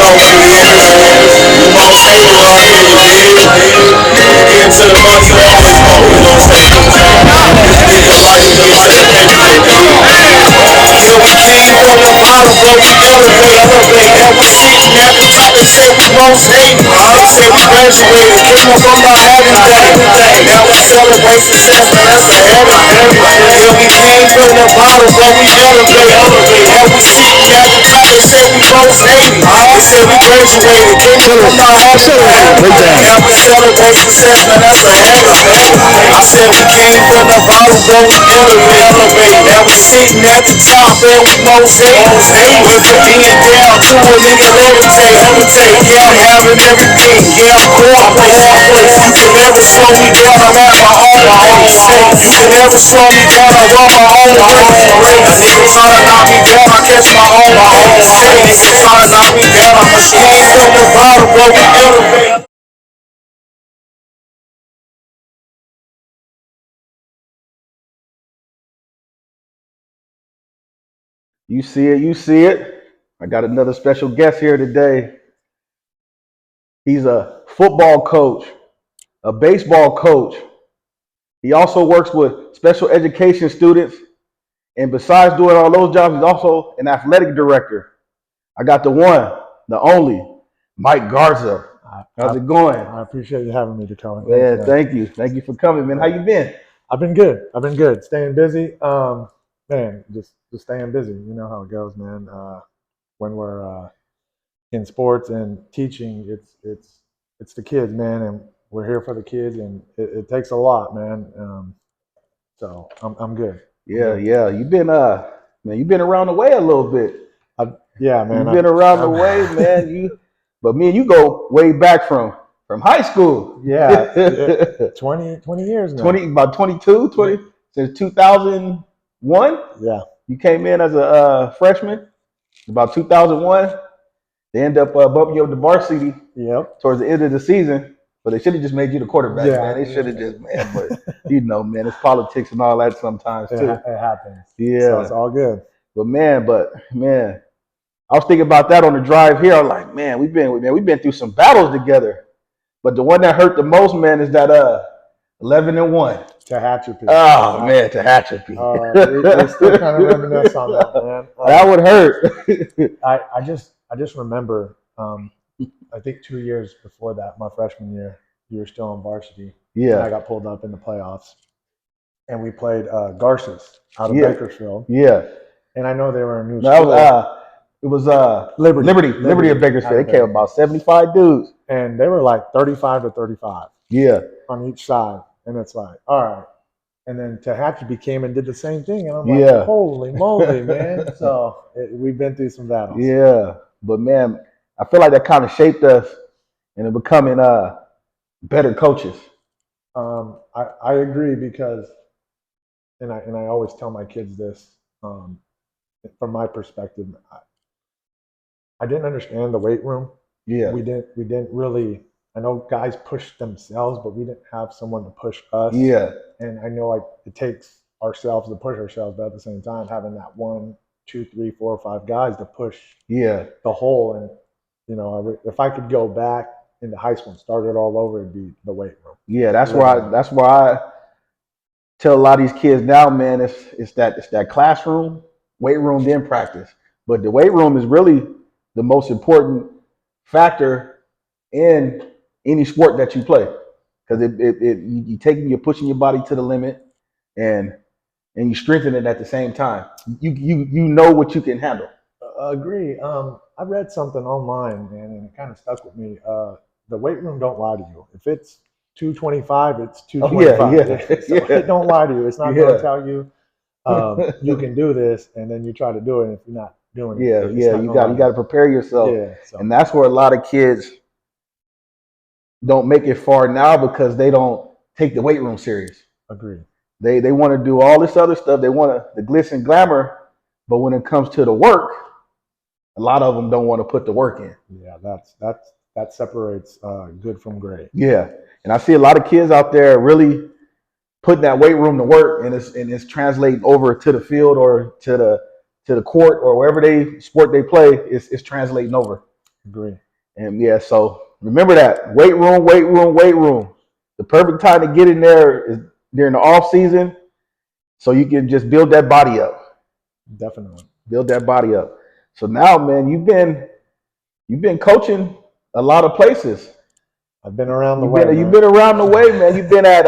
most hated around here, you dig? Get to the money, you always know we most hated. Live your life, live your life, yeah, we came from the bottom, but we elevate. And we sitting at the top, they say we most hated. They say we graduated, came up from the everyday. Now we celebrate success, man, that's a everything. Yeah, we came from the bottom, but we elevate. And we sitting at the top, they say we most hated. They say we graduated, came up from the everyday. Now we celebrate success, man, that's a everything. I said we came from the bottom, but we elevate. Now we sitting at the top, and we most hated. Went from being down to a nigga levitate. Yeah, I'm having everything. Yeah, I'm going for all place. You can never slow me down. I'm at my own state. You can never slow me down. I run my own race. A nigga try to knock me down. I catch my own state. Nigga try to knock me down. I'm a came from the bottom, but we elevate. You see it, you see it. I got another special guest here today. He's a football coach, a baseball coach. He also works with special education students. And besides doing all those jobs, he's also an athletic director. I got the one, the only, Mike Garza. How's it going? I appreciate you having me, Dakota. Man, thank you. Thank you for coming, man. How you been? I've been good. Staying busy. Man, just staying busy. You know how it goes, man. When we're in sports and teaching, it's the kids, man, and we're here for the kids, and it takes a lot, man. So I'm good. Yeah. You've been you've been around the way a little bit. Yeah, man. You've been around the way, man. But me and you go way back from high school. Yeah, 20 years now. About 22, 20 since 2001. Yeah. You came in as a freshman about 2001. They end up bumping you up to varsity. Yep. Towards the end of the season, but they should have just made you the quarterback, Yeah. man. They should have just, man. But you know, man, it's politics and all that sometimes too. It happens. Yeah. So it's all good. But man, I was thinking about that on the drive here. I'm like, man, we've been through some battles together. But the one that hurt the most, man, is that 11-1. Tehachapi. Oh man, Tehachapi. We still kind of reminisce on that, man. That would hurt. I just remember. I think 2 years before that, my freshman year, you were still on varsity. Yeah. And I got pulled up in the playoffs, and we played Garza's out of Yeah. Bakersfield. Yeah. And I know they were a new No, school. it was Liberty of Bakersfield. They came about 75 dudes. And they were like 35 to 35 Yeah. on each side. And it's like, all right. And then Tehachapi came and did the same thing. And I'm like, Yeah. holy moly, man. So we've been through some battles. Yeah. But man, I feel like that kind of shaped us into becoming better coaches. I agree because, and I always tell my kids this, from my perspective, I didn't understand the weight room. Yeah. We didn't really. I know guys push themselves, but we didn't have someone to push us. Yeah. And I know like it takes ourselves to push ourselves, but at the same time, having that 1, 2, 3, 4, 5 guys to push Yeah. the whole. And you know, if I could go back into high school and start it all over, it'd be the weight room. Yeah. That's why I tell a lot of these kids now, man, it's that classroom, weight room, then practice. But the weight room is really the most important factor in any sport that you play, because you're pushing your body to the limit, and you strengthen it at the same time. You know what you can handle. Agree. I read something online, man, and it kind of stuck with me. The weight room don't lie to you. If it's 225, it's 225. Oh, yeah. So it don't lie to you. It's not going to tell you you can do this, and then you try to do it, and if you're not doing it, you got to prepare yourself. Yeah, so. And that's where a lot of kids don't make it far now, because they don't take the weight room serious. Agree. They want to do all this other stuff. They want the glitz and glamour, but when it comes to the work, a lot of them don't want to put the work in. Yeah, that separates good from great. Yeah, and I see a lot of kids out there really putting that weight room to work, and it's translating over to the field or to the court or wherever sport they play. It's translating over. Agree. And yeah, so remember that weight room, weight room, weight room. The perfect time to get in there is during the off season, so you can just build that body up. Definitely. Build that body up. So now, man, you've been coaching a lot of places. I've been around the You've way, been you've man. been around the way, man. You've been at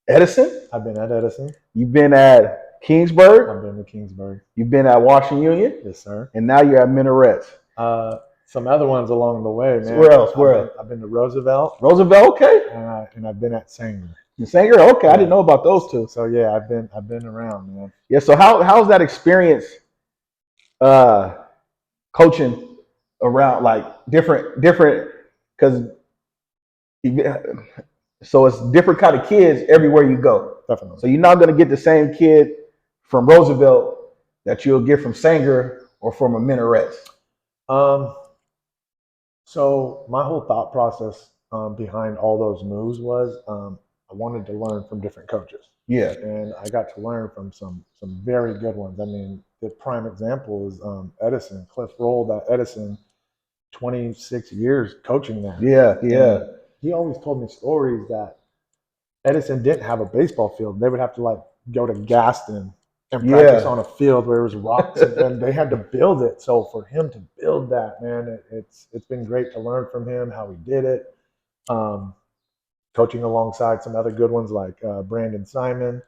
Edison. I've been at Edison. You've been at Kingsburg. I've been to Kingsburg. You've been at Washington Union, Yes, sir. and now you're at Minarets. Some other ones along the way, man. Where else? Where else? I've been to Roosevelt, Roosevelt, okay. and I've been at Sanger. And Sanger, okay. I didn't know about those two. So yeah, I've been around, man. Yeah. So how's that experience? Coaching around like different because so it's different kind of kids everywhere you go. Definitely. So you're not going to get the same kid from Roosevelt that you'll get from Sanger or from a Minarets. So my whole thought process behind all those moves was I wanted to learn from different coaches. Yeah. And I got to learn from some very good ones. I mean, the prime example is Edison. Cliff rolled at Edison 26 years coaching there. Yeah. Yeah. And he always told me stories that Edison didn't have a baseball field. They would have to like go to Gaston and practice on a field where it was rocks, and they had to build it. So for him to build that, man, it's been great to learn from him how he did it. Coaching alongside some other good ones like Brandon Simon,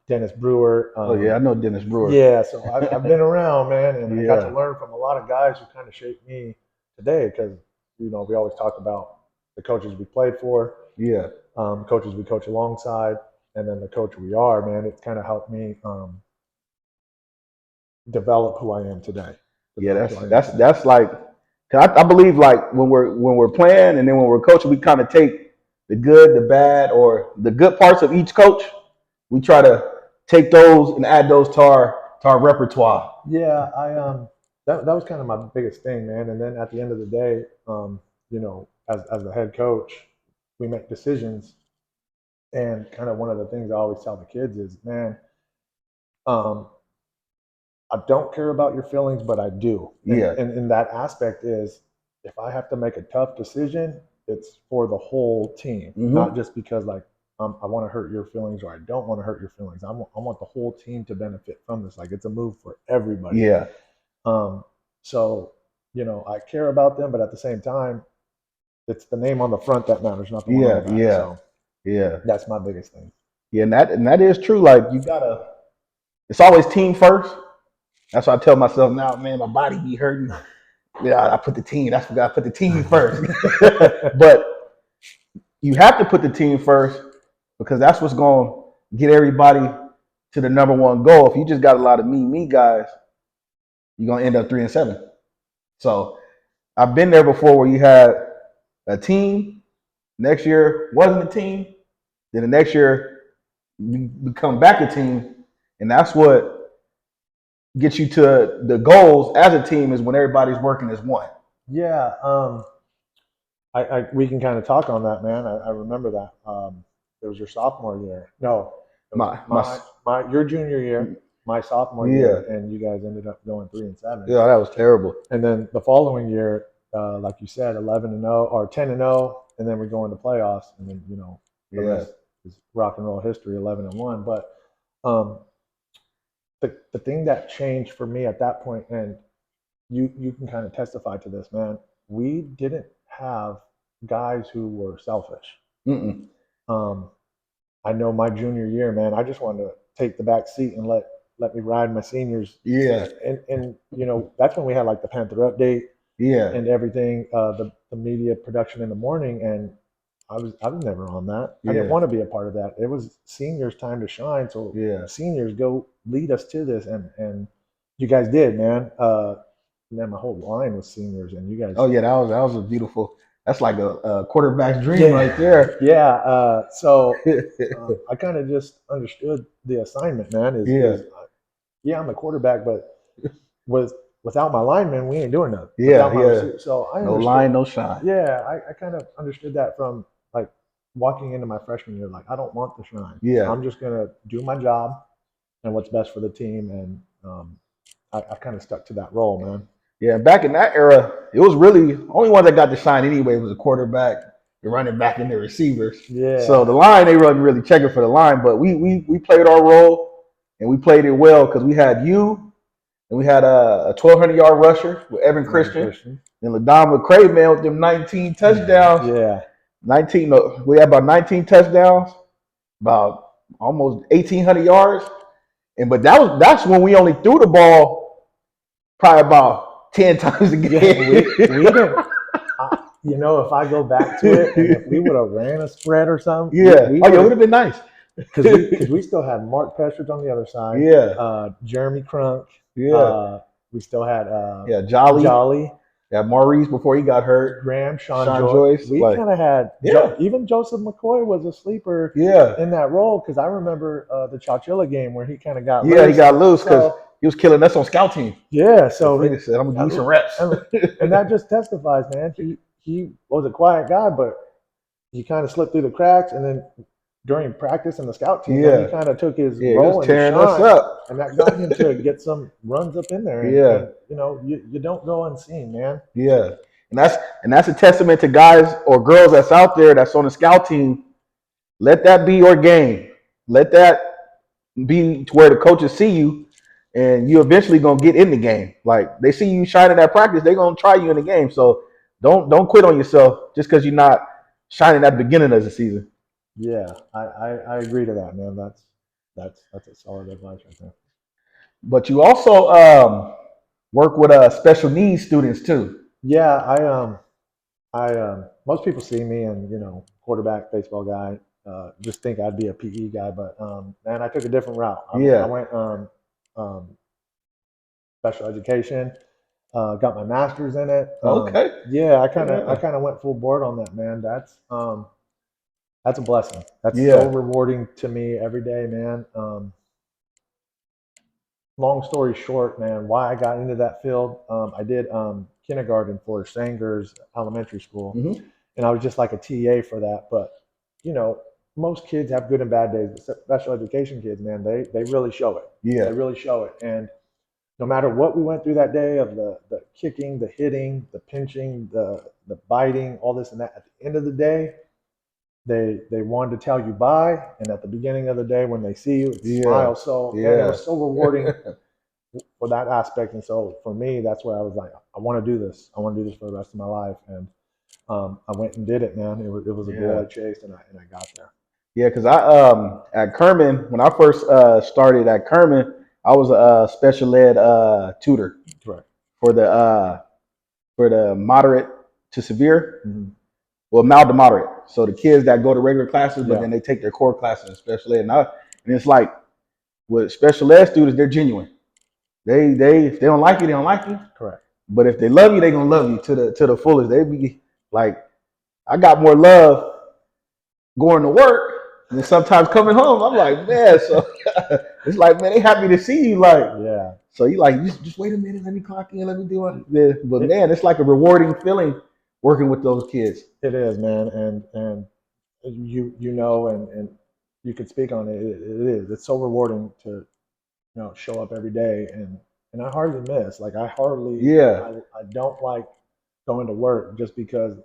Dennis Brewer. Oh yeah, I know Dennis Brewer. Yeah, so I've been around, man, and I got to learn from a lot of guys who kind of shaped me today. Because we always talk about the coaches we played for, coaches we coach alongside, and then the coach we are. Man, it's kind of helped me develop who I am today. Yeah, that's like. I believe like when we're playing and then when we're coaching, we kind of take the good, the bad, or the good parts of each coach. We try to take those and add those to our repertoire. Yeah, that was kind of my biggest thing, man. And then at the end of the day, as the head coach, we make decisions. And kind of one of the things I always tell the kids is, man, I don't care about your feelings, but I do. And that aspect is, if I have to make a tough decision, it's for the whole team, not just because like I want to hurt your feelings or I don't want to hurt your feelings. I want the whole team to benefit from this. Like it's a move for everybody. Yeah. So I care about them, but at the same time, it's the name on the front that matters, not the one on the back. So, that's my biggest thing. Yeah, and that is true. Like you gotta, it's always team first. That's what I tell myself now, man, my body be hurting. Yeah, I put the team. That's what I put the team first. But you have to put the team first because that's what's going to get everybody to the number one goal. If you just got a lot of me guys, you're going to end up 3-7. So I've been there before where you had a team. Next year wasn't a team. Then the next year you become back a team. And that's what get you to the goals as a team is when everybody's working as one. Yeah, we can kind of talk on that, man. I remember that. It was your sophomore year. No, your junior year, my sophomore year, and you guys ended up going 3-7. Yeah, that was terrible. And then the following year, like you said, 11-0 or 10-0, and then we go into playoffs, and then the rest is rock and roll history, 11-1. But the thing that changed for me at that point, and you can kind of testify to this, man, we didn't have guys who were selfish. I know my junior year, man, I just wanted to take the back seat and let me ride my seniors. Yeah. And that's when we had like the Panther update. Yeah. And everything, the media production in the morning, and I was never on that. I didn't want to be a part of that. It was seniors' time to shine. So seniors, go lead us to this, and you guys did, man. Man, my whole line was seniors, and you guys. Oh yeah, that was a beautiful. That's like a quarterback's dream right there. Yeah. So I kind of just understood the assignment, man. I'm a quarterback, but without my linemen, we ain't doing nothing. So I understood. No line, no shine. Yeah, I kind of understood that from like walking into my freshman year. Like I don't want the shine. Yeah. I'm just gonna do my job and what's best for the team, and I kind of stuck to that role, man. Yeah, back in that era, it was really only one that got to shine anyway was the quarterback, the running back, and the receivers. Yeah. So the line they wasn't really checking for the line, but we played our role and we played it well because we had you and we had a 1,200-yard rusher with Evan Christian and LaDon McCray, man, with them 19 touchdowns. Yeah. 19. No, we had about 19 touchdowns, about almost 1,800 yards, and but that's when we only threw the ball probably about 10 times a game. Yeah, we didn't. You know, if I go back to it, and if we would have ran a spread or something, yeah, it would have been nice because we still had Mark Pestridge on the other side. Yeah, Jeremy Crunk. Yeah, we still had Jolly. Yeah, Maurice before he got hurt. Graham, Sean Joyce. We kind of had even Joseph McCoy was a sleeper. In that role because I remember the Chowchilla game where he kind of got loose. He got loose because he was killing us on scout team. Yeah, so he said, "I'm gonna give you some reps," and that just testifies, man. He was a quiet guy, but he kind of slipped through the cracks, and then during practice in the scout team, he kind of took his role and tearing us up, and that got him to get some runs up in there. And, you know, you don't go unseen, man. Yeah, and that's a testament to guys or girls that's out there that's on the scout team. Let that be your game. Let that be to where the coaches see you, and you eventually gonna get in the game. Like they see you shining at practice, they gonna try you in the game. So don't quit on yourself just because you're not shining at the beginning of the season. Yeah, I agree to that, man. That's a solid advice right there. But you also work with special needs students too. Yeah, I most people see me and quarterback, baseball guy, just think I'd be a PE guy, but man, I took a different route. I went special education. Got my master's in it. Okay. Yeah, I kind of went full board on that, man. That's a blessing. That's so rewarding to me every day, man. Long story short, man, why I got into that field, I did kindergarten for Sanger's elementary school, and I was just like a TA for that. But most kids have good and bad days, but special education kids, man, they really show it. They really show it. And no matter what we went through that day of the kicking, the hitting, the pinching, the biting, all this and that, at the end of the day, they wanted to tell you bye, and at the beginning of the day when they see you, smile. So and it was so rewarding for that aspect. And so for me, that's where I was like, I want to do this. I want to do this for the rest of my life. And I went and did it, man. It was a goal I chased, and I got there. Yeah, because I at Kerman, when I first started at Kerman, I was a special ed tutor for the moderate to severe. Well, mild to moderate. So the kids that go to regular classes, but then they take their core classes in special ed. And it's like with special ed students, they're genuine. They if they don't like you, they don't like you. Correct. But if they love you, they're gonna love you to the fullest. They be like, I got more love going to work than sometimes coming home. I'm like, man, so it's like, man, they happy to see you. Like, So you like, just wait a minute, let me clock in, let me do it. But man, it's like a rewarding feeling working with those kids. It is, man, and you know, and you could speak on it. It is. It's so rewarding to show up every day, and I hardly miss. Like I hardly. I don't like going to work just because,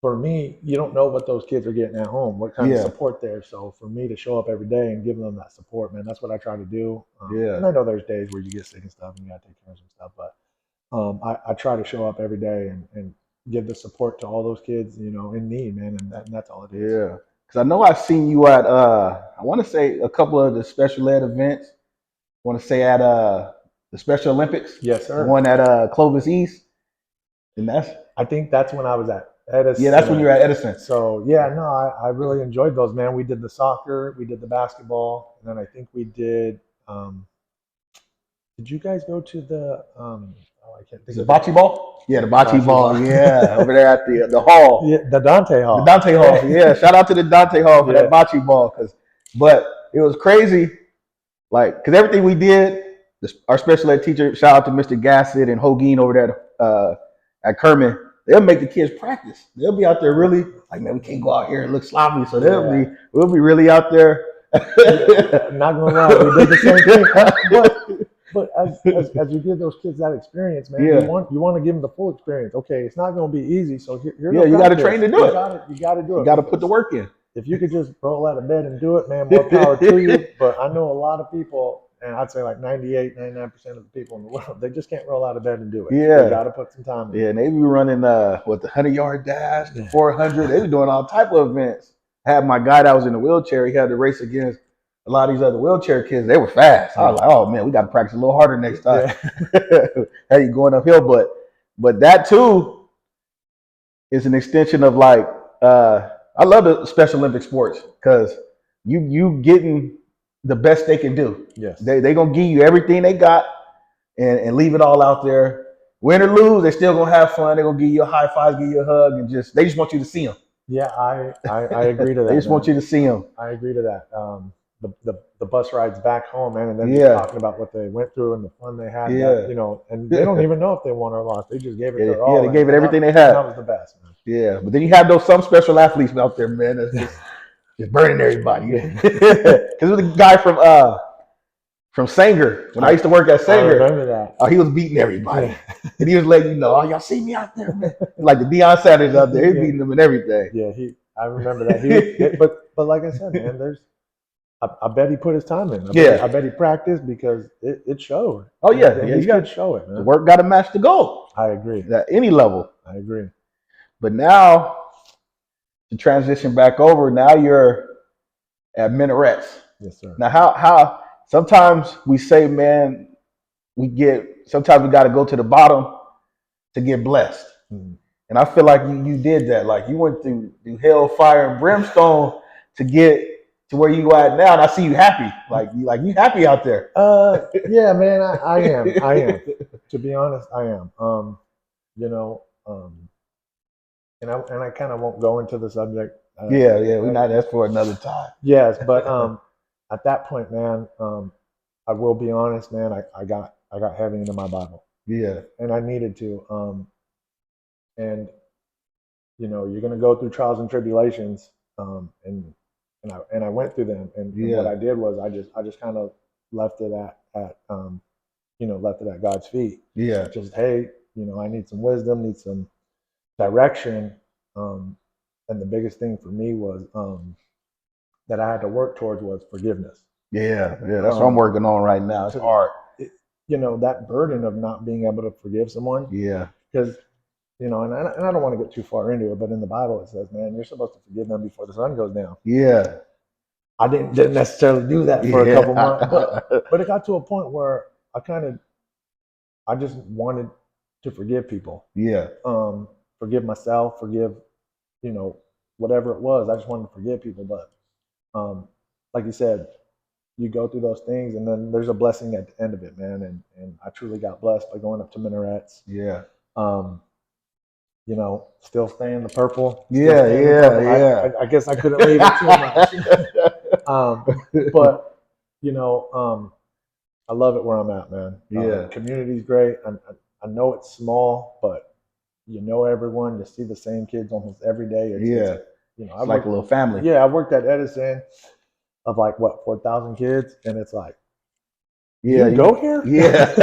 for me, you don't know what those kids are getting at home, what kind of support there. So for me to show up every day and give them that support, man, that's what I try to do. And I know there's days where you get sick and stuff, and you got to take care of some stuff, but I try to show up every day and give the support to all those kids, in need, man, and that's all it is. Yeah, because I know I've seen you at I want to say a couple of the special ed events. I want to say at the Special Olympics. Yes, sir. One at Clovis East, and I think that's when I was at Edison. Yeah, that's when you were at Edison. So yeah, no, I really enjoyed those, man. We did the soccer, we did the basketball, and then I think we did. Did you guys go to the I can't think of bocce ball? Yeah, the bocce ball. Yeah, over there at the hall. Yeah, the Dante Hall. The Dante Hall. Yeah, shout out to the Dante Hall for that bocce ball. But it was crazy, like, because everything we did, our special ed teacher, shout out to Mr. Gassett and Hogan over there at Kerman, they'll make the kids practice. They'll be out there really, like, man, we can't go out here and look sloppy. So we'll be really out there. Not gonna lie, we did the same thing. But as you give those kids that experience, man, Yeah. you want to give them the full experience. Okay, it's not going to be easy, so here's Yeah, the you got to practice. train to do it. You got to do it. You got to put the work in. If you could just roll out of bed and do it, man, more power to you. But I know a lot of people, and I'd say like 98, 99% of the people in the world, they just can't roll out of bed and do it. Yeah. They got to put some time in. Yeah, and they be running the 100-yard dash, the 400. They be doing all type of events. I had my guy that was in a wheelchair. He had to race against a lot of these other wheelchair kids. They were fast. I was like, oh man, we got to practice a little harder next time. Hey, you going uphill, but that too is an extension of like I love the Special Olympic sports because you getting the best they can do. Yes, they gonna give you everything they got and leave it all out there. Win or lose, they still gonna have fun. They're gonna give you a high five, give you a hug, and they just want you to see them. Yeah, I agree to that. They just want you to see them. I agree to that. The bus rides back home, man, and then just talking about what they went through and the fun they had. Yeah. That, and they don't even know if they won or lost. They just gave it their all. Yeah, they gave it everything they had. That was the best, man. Yeah, but then you have some special athletes out there, man, that's just burning everybody. Because there's a guy from Sanger, when I used to work at Sanger. I remember that. He was beating everybody. And he was letting you know, oh, y'all see me out there, man. Like the Deion Sanders out there, he's beating them and everything. Yeah, I remember that. But like I said, man, I bet he put his time in. I bet he practiced because it showed. Oh yeah, you got to show it, man. The work got to match the goal. I agree. At any level. I agree. But now, to transition back over, now you're at minarets. Yes, sir. Now, how sometimes we say, man, sometimes we got to go to the bottom to get blessed. Mm-hmm. And I feel like you did that. Like you went through hell, fire, and brimstone to get to where you are now. And I see you happy. Like you happy out there. Yeah, man, I am. I am. To be honest, I am. And I kind of won't go into the subject. We're not. That's for another time. Yes, but at that point, man, I will be honest, man. I got heavy into my Bible. Yeah, and I needed to. And you're gonna go through trials and tribulations, and I went through them. And what I did was I just kind of left it at God's feet. Yeah, just hey, I need some wisdom, need some direction. And the biggest thing for me was that I had to work towards was forgiveness. Yeah, that's what I'm working on right now. It's hard. That burden of not being able to forgive someone. Yeah, because and I don't want to get too far into it, but in the Bible it says, man, you're supposed to forgive them before the sun goes down. Yeah, I didn't necessarily do that for a couple months, but it got to a point where I just wanted to forgive people. Yeah, forgive myself, forgive whatever it was. I just wanted to forgive people, but like you said, you go through those things, and then there's a blessing at the end of it, man. And I truly got blessed by going up to minarets. Yeah. Still staying the purple. Yeah. I guess I couldn't leave it too much. But I love it where I'm at, man. Yeah. Community's great. I know it's small, but everyone. You see the same kids almost every day. It's like a little family. Yeah, I worked at Edison of 4,000 kids, and it's like, you go here? Yeah.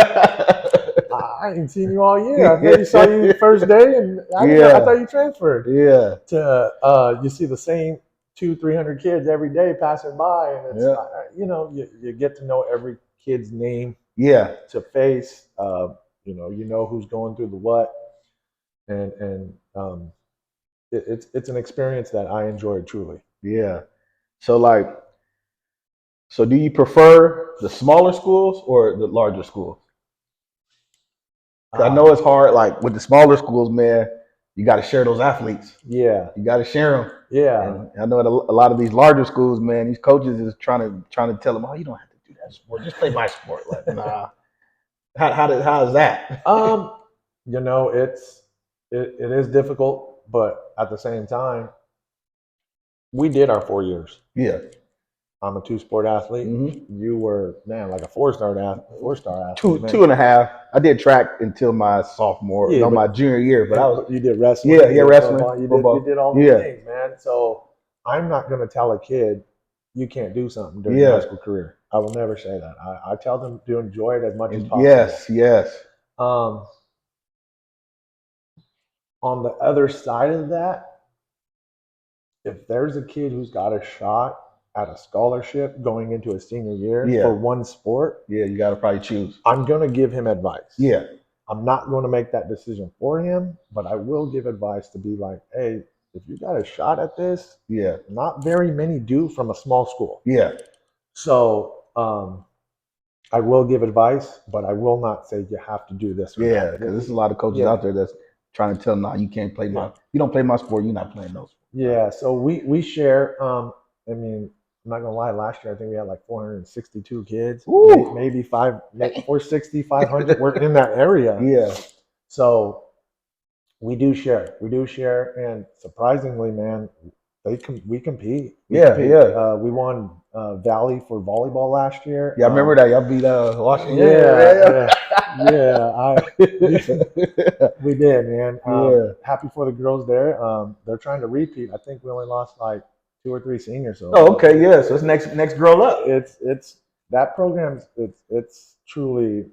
I ain't seen you all year. I thought you saw you the first day, and I thought you transferred. Yeah. To you see the same 200-300 kids every day passing by, and it's you get to know every kid's name. Yeah. To face. You know who's going through the what, and it's an experience that I enjoyed truly. Yeah. So do you prefer the smaller schools or the larger schools? I know it's hard. Like with the smaller schools, man, you got to share those athletes. Yeah, you got to share them. Yeah, and I know a lot of these larger schools, man, these coaches is trying to tell them, oh, you don't have to do that sport. Just play my sport. Like, nah. How is that? It is difficult, but at the same time, we did our 4 years. Yeah. I'm a 2-sport athlete. Mm-hmm. You were, man, like a 4-star athlete. Two and a half. I did track until my sophomore, my junior year. But you did wrestling. Yeah, wrestling. You did all these things, man. So I'm not going to tell a kid you can't do something during your high school career. I will never say that. I tell them to enjoy it as much as possible. Yes. On the other side of that, if there's a kid who's got a shot at a scholarship going into a senior year for one sport, you got to probably choose. I'm going to give him advice. Yeah. I'm not going to make that decision for him, but I will give advice to be like, hey, if you got a shot at this, not very many do from a small school. Yeah. So I will give advice, but I will not say you have to do this. Because there's a lot of coaches out there that's trying to tell them, nah, you can't play you don't play my sport, you're not playing those. Yeah, so we share. I mean, I'm not gonna lie. Last year, I think we had like 462 kids, maybe 460, 500. We're in that area. Yeah. So we do share. And surprisingly, man, we compete. We won Valley for volleyball last year. Yeah, I remember that. Y'all beat Washington. We did, man. Happy for the girls there. They're trying to repeat. I think we only lost like 2 or 3 seniors. So. Oh, okay, yeah. So it's next girl up. It's that program. It's truly,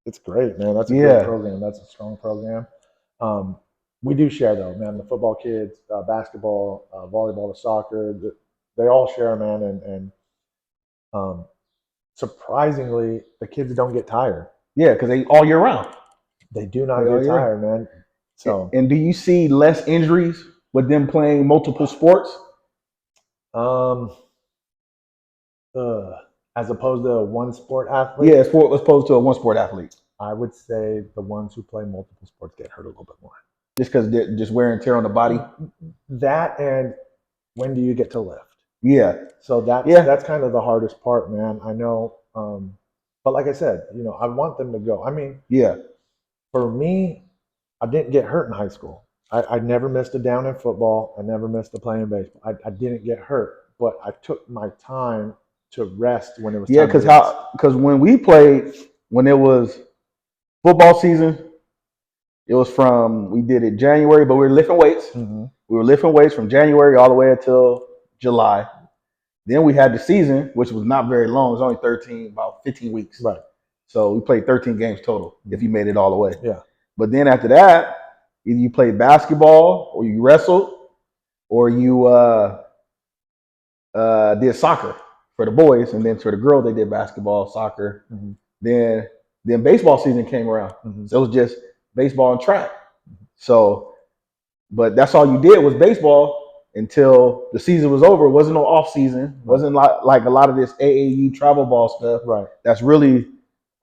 it's great, man. That's a great program. That's a strong program. We do share though, man. The football kids, basketball, volleyball, the soccer, they all share, man. And surprisingly, the kids don't get tired. Yeah, because they all year round. They do not get tired, man. So, and do you see less injuries with them playing multiple sports? As opposed to a one sport athlete? Yeah, as opposed to a one sport athlete. I would say the ones who play multiple sports get hurt a little bit more. Just because they're just wear and tear on the body? That, and when do you get to lift? Yeah. So that's kind of the hardest part, man. I know. But like I said, I want them to go. I mean, for me, I didn't get hurt in high school. I never missed a down in football. I never missed a play in baseball. I didn't get hurt, but I took my time to rest when it was time because when we played, when it was football season, it was we did it January, but we were lifting weights. Mm-hmm. We were lifting weights from January all the way until July. Then we had the season, which was not very long. It was only about 15 weeks. Right. So we played 13 games total if you made it all the way. Yeah. But then after that, either you played basketball or you wrestled or you did soccer for the boys. And then for the girls, they did basketball, soccer. Mm-hmm. Then baseball season came around. Mm-hmm. So it was just baseball and track. Mm-hmm. So, but that's all you did was baseball until the season was over. It wasn't no off season. It wasn't like a lot of this AAU travel ball stuff. Right. That's really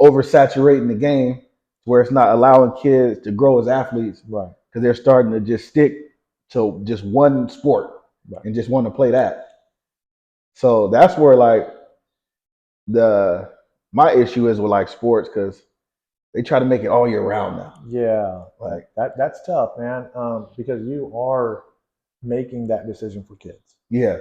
oversaturating the game where it's not allowing kids to grow as athletes. Right. Because they're starting to just stick to just one sport and just want to play that. So that's where like my issue is with like sports, because they try to make it all year round now. Yeah. Like that's tough, man. Because you are making that decision for kids. Yeah.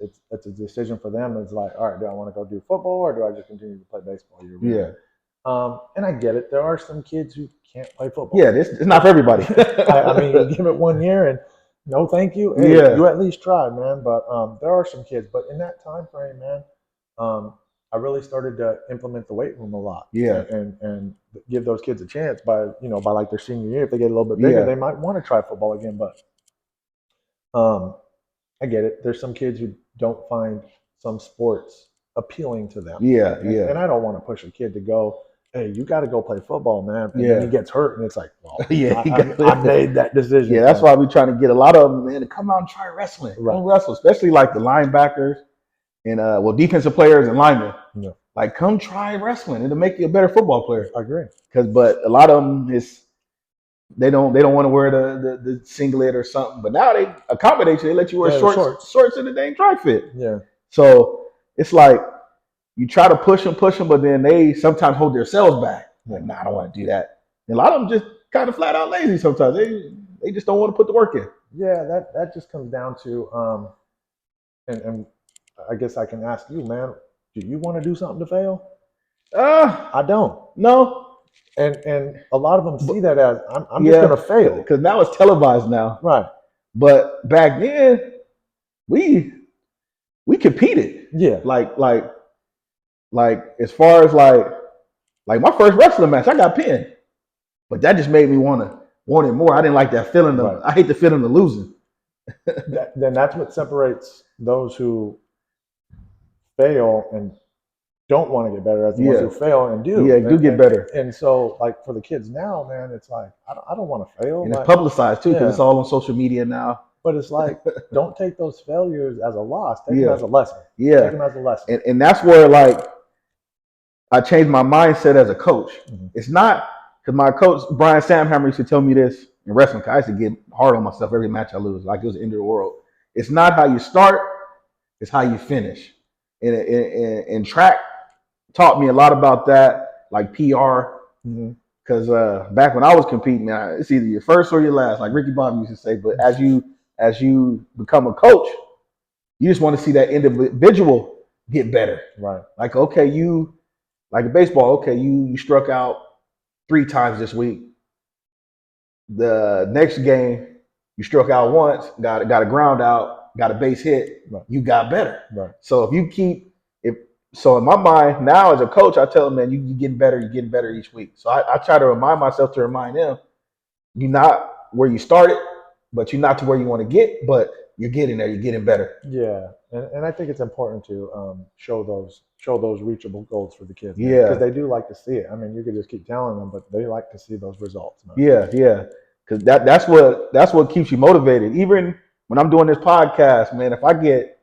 It's a decision for them. It's like, all right, do I want to go do football or do I just continue to play baseball year round? Yeah. And I get it. There are some kids who can't play football. Yeah, it's not for everybody. I mean, you give it 1 year and no thank you. Hey, you at least tried, man. But there are some kids. But in that time frame, man, I really started to implement the weight room a lot. Yeah. And give those kids a chance by like their senior year. If they get a little bit bigger, they might want to try football again. But I get it. There's some kids who don't find some sports appealing to them. Yeah. And I don't want to push a kid to go, hey, you got to go play football, man. And then he gets hurt, and it's like, well, I made that decision. Yeah, that's why we're trying to get a lot of them, man, to come out and try wrestling. Right. Come wrestle, especially like the linebackers and defensive players and linemen. Yeah. Like, come try wrestling. It'll make you a better football player. I agree. But a lot of them they don't want to wear the singlet or something. But now they accommodate you. They let you wear shorts in the dang dry fit. Yeah. So it's like you try to push them, but then they sometimes hold themselves back. Like, nah, I don't want to do that. And a lot of them just kind of flat out lazy sometimes. They just don't want to put the work in. Yeah, that just comes down to and I guess I can ask you, man, do you want to do something to fail? I don't. No. And a lot of them see that as I'm just going to fail. Because now it's televised now. Right. But back then, we competed. Yeah. Like as far as like my first wrestling match, I got pinned, but that just made me want it more. I didn't like that feeling of. Right. I hate the feeling of losing. Then that's what separates those who fail and don't want to get better as the ones Yeah. who fail and do. Yeah, do get better. And so, like for the kids now, man, it's like I don't want to fail. And it's Like, publicized too because Yeah. it's all on social media now. but it's like don't take those failures as a loss. Take Yeah. them as a lesson. Yeah. Take them as a lesson. And that's where like I changed my mindset as a coach. Mm-hmm. It's not because my coach Brian Samhammer used to tell me this in wrestling. 'Cause I used to get hard on myself every match I lose, like it was the end of the world. It's not how you start; it's how you finish. And track taught me a lot about that, like PR. Because back when I was competing, man, it's either your first or your last, like Ricky Bobby used to say. But as you become a coach, you just want to see that individual get better. Right. Like, okay, like in baseball, okay, you struck out 3 times this week. The next game, you struck out once, got a ground out, got a base hit, Right. you got better. Right. So if you keep so in my mind now as a coach, I tell them, man, you getting better each week. So I try to remind myself to remind them, you're not where you started, but you're not to where you want to get, but you're getting there, you're getting better. Yeah, and I think it's important to show those reachable goals for the kids. Yeah. Because they do like to see it. I mean, you could just keep telling them, but they like to see those results. Man. Yeah. Because that's what keeps you motivated. Even when I'm doing this podcast, man, if I get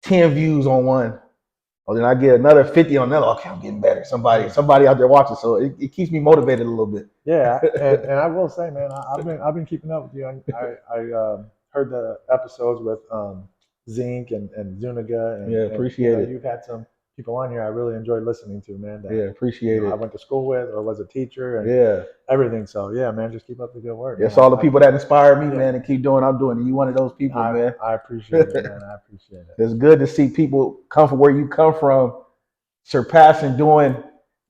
10 views on one, or then I get another 50 on another, okay, I'm getting better. Somebody out there watching, so it keeps me motivated a little bit. Yeah, and I will say, man, I've been keeping up with you. I heard the episodes with Zink and Zuniga, and appreciate it. You've had some people on here I really enjoyed listening to, man. That, appreciate it. I went to school with, or was a teacher, and everything. So yeah, man, just keep up the good work. It's all the people that inspire me, man, and keep doing what I'm doing. And you one of those people, man. I appreciate it, man. I appreciate it. It's good to see people come from where you come from, surpassing doing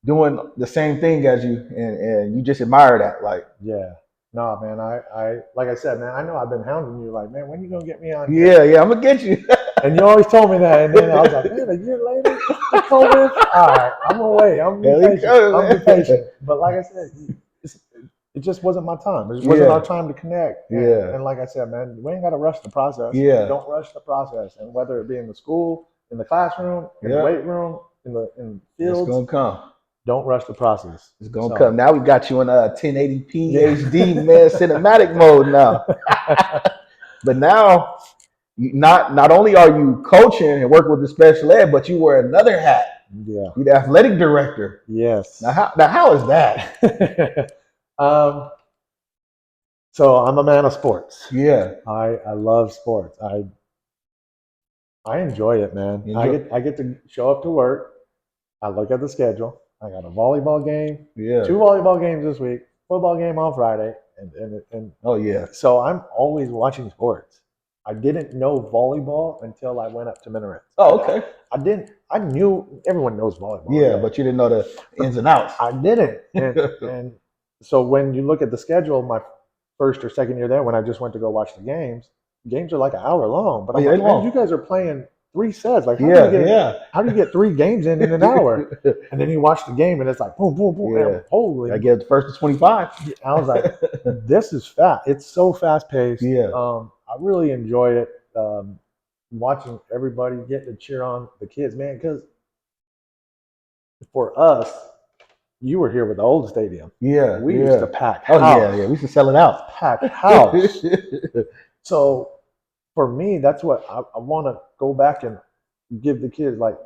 the same thing as you, and you just admire that. Like, yeah. No, man, I like I said, man, I know I've been hounding you, like, man, when you gonna get me on? Yeah, I'm gonna get you. And you always told me that, and then I was like, man, a year later, you told me? All right, I'm gonna wait. I'm gonna be patient. But like I said, it just wasn't my time. It just wasn't our time to connect. And like I said, man, we ain't gotta rush the process. Don't rush the process. And whether it be in the school, in the classroom, in the weight room, in the fields, it's gonna come. Don't rush the process. It's gonna come. Now we got you in 1080p HD, man, cinematic mode now. But now, not only are you coaching and working with the special ed, but you wear another hat. Yeah. You're the athletic director. Yes. Now how is that? So I'm a man of sports. Yeah. I love sports. I enjoy it, man. I get to show up to work. I look at the schedule. I got a volleyball game. Yeah. 2 volleyball games this week. Football game on Friday. And oh yeah. So I'm always watching sports. I didn't know volleyball until I went up to Minarets. Oh, okay. I knew everyone knows volleyball. Yeah, but you didn't know the ins and outs. I didn't. And so when you look at the schedule, my first or second year there, when I just went to go watch the games are like an hour long. But I'm like, man, you guys are playing 3 sets. Like, how do you get 3 games in an hour? And then you watch the game, and it's like boom, boom, boom. Yeah. Holy! I get the first to 25. I was like, this is fast. It's so fast paced. Yeah. I really enjoy it. Watching everybody get to cheer on the kids, man. Because for us, you were here with the old stadium. Yeah. We used to pack house. Oh yeah. We used to sell it out. Pack house. So for me, that's what I want to go back and give the kids, like,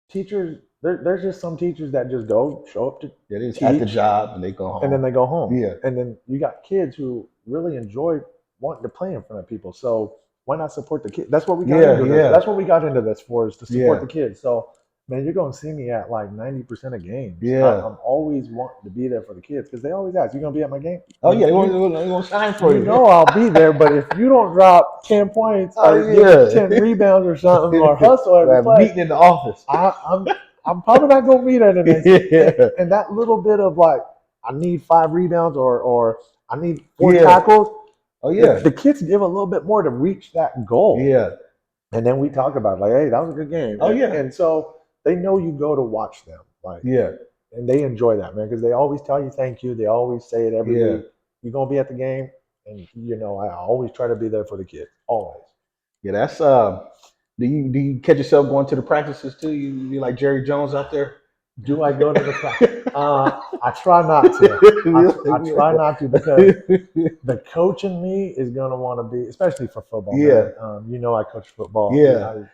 teachers. There's just some teachers that just show up to teach at the job and they go home. And then they go home. Yeah. And then you got kids who really enjoy wanting to play in front of people. So why not support the kids? That's what we got into this. That's what we got into this for, is to support the kids. So, man, you're going to see me at like 90% of games. Yeah. I'm always wanting to be there for the kids, because they always ask, you going to be at my game? Oh, yeah. They're going to shine for you. You know I'll be there, but if you don't drop 10 points or get 10 rebounds or something, or hustle every play, meeting in the office, I'm probably not going to be there today. And that little bit of, like, I need 5 rebounds or I need 4 tackles. Oh, yeah. The kids give a little bit more to reach that goal. Yeah. And then we talk about like, hey, that was a good game. Oh, yeah. And so they know you go to watch them. Like, Yeah. and they enjoy that, man, because they always tell you thank you. They always say it every Yeah. week. You're gonna be at the game, and I always try to be there for the kids. Always. Yeah, that's do you catch yourself going to the practices too? You be like Jerry Jones out there? Do I go to the practice? I try not to. I try not to because the coach in me is gonna want to be, especially for football. Yeah. Man. I coach football. Yeah.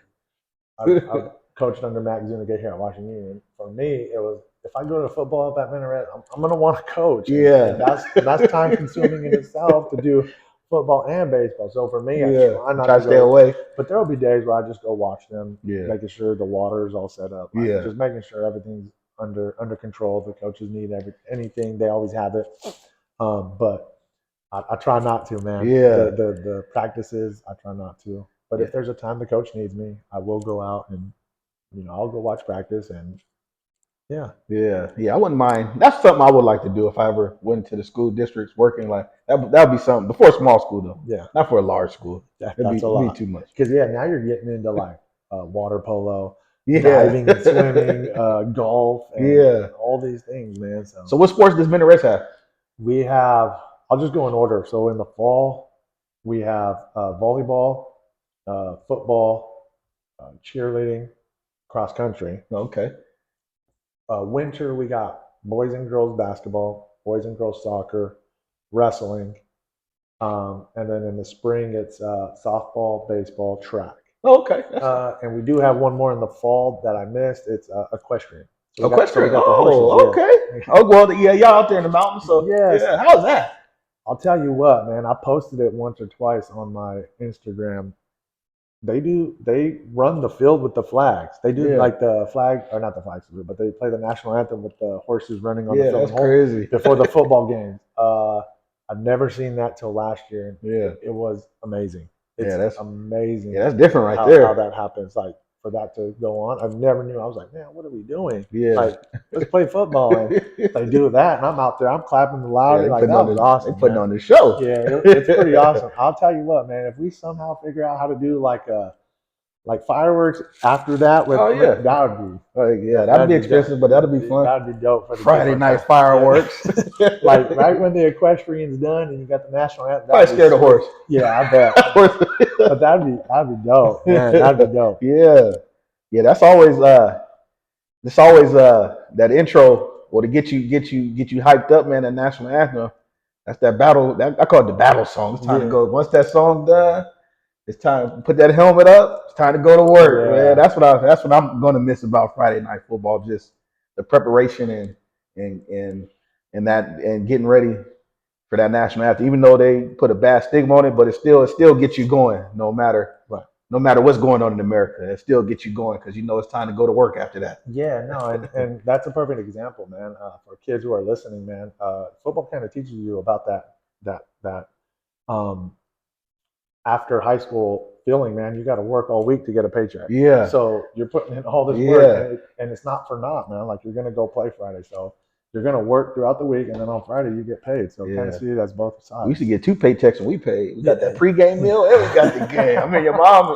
I've coached under Matt Zuniga here at Washington Union. For me, it was if I go to football at that Minaret, I'm gonna want to coach. Yeah. And that's time consuming in itself to do football and baseball. So for me, I try not to stay away. But there will be days where I just go watch them, Yeah. making sure the water is all set up, just making sure everything's under control. The coaches need anything, they always have it. But I try not to, man. Yeah. The practices, I try not to. But if there's a time the coach needs me, I will go out and I'll go watch practice and yeah. I wouldn't mind. That's something I would like to do if I ever went to the school districts working like that. That'd be something before a small school though. Yeah, not for a large school. That's It'd a lot. Be too much. Because now you're getting into like water polo, diving and swimming, golf, and all these things, man. So what sports does Minarets have? We have. I'll just go in order. So in the fall, we have volleyball, football, cheerleading, cross country. Okay. Winter, we got boys and girls basketball, boys and girls soccer, wrestling, and then in the spring it's softball, baseball, track. Oh, okay. And we do have one more in the fall that I missed. It's equestrian. So equestrian. We got the horses, okay. Oh well, y'all out there in the mountains. So yes. How's that? I'll tell you what, man. I posted it once or twice on my Instagram. They run the field with the flags. They do like the flag, or not the flags, but they play the national anthem with the horses running on the field. That's crazy. Before the football games. I've never seen that till last year. Yeah. It was amazing. That's amazing. Yeah, that's different there. How that happens. Like for that to go on. I never knew. I was like, man, what are we doing? Yeah. Like, let's play football. And they do that, and I'm out there. I'm clapping loud. Like, that was awesome. They putting on the show. Yeah, it's pretty awesome. I'll tell you what, man. If we somehow figure out how to do like fireworks after that, that would be. That'd be expensive, but that'd be fun. That'd be dope for the Friday night fireworks. Like right when the equestrian's done and you got the national anthem. I scared a horse. Yeah, I bet. But that'd be dope, man. That'd be dope. Yeah. That's always that intro, or to get you hyped up, man. That national anthem. That's that battle. I call it the battle song. It's time to go. Once that song's done, it's time to put that helmet up. It's time to go to work, man. That's what I'm going to miss about Friday night football. Just the preparation and getting ready for that national anthem. Even though they put a bad stigma on it, but it still gets you going. No matter what's going on in America, it still gets you going because it's time to go to work after that. Yeah, no, and that's a perfect example, man. For kids who are listening, man, football kind of teaches you about that. After high school feeling, man, you got to work all week to get a paycheck. Yeah. So you're putting in all this work, and it's not for naught, man. Like, you're going to go play Friday, so you're going to work throughout the week, and then on Friday you get paid. So kind of see that's both sides. We used to get 2 paychecks when we paid. We got that pregame meal, and we got the game. I mean, your mom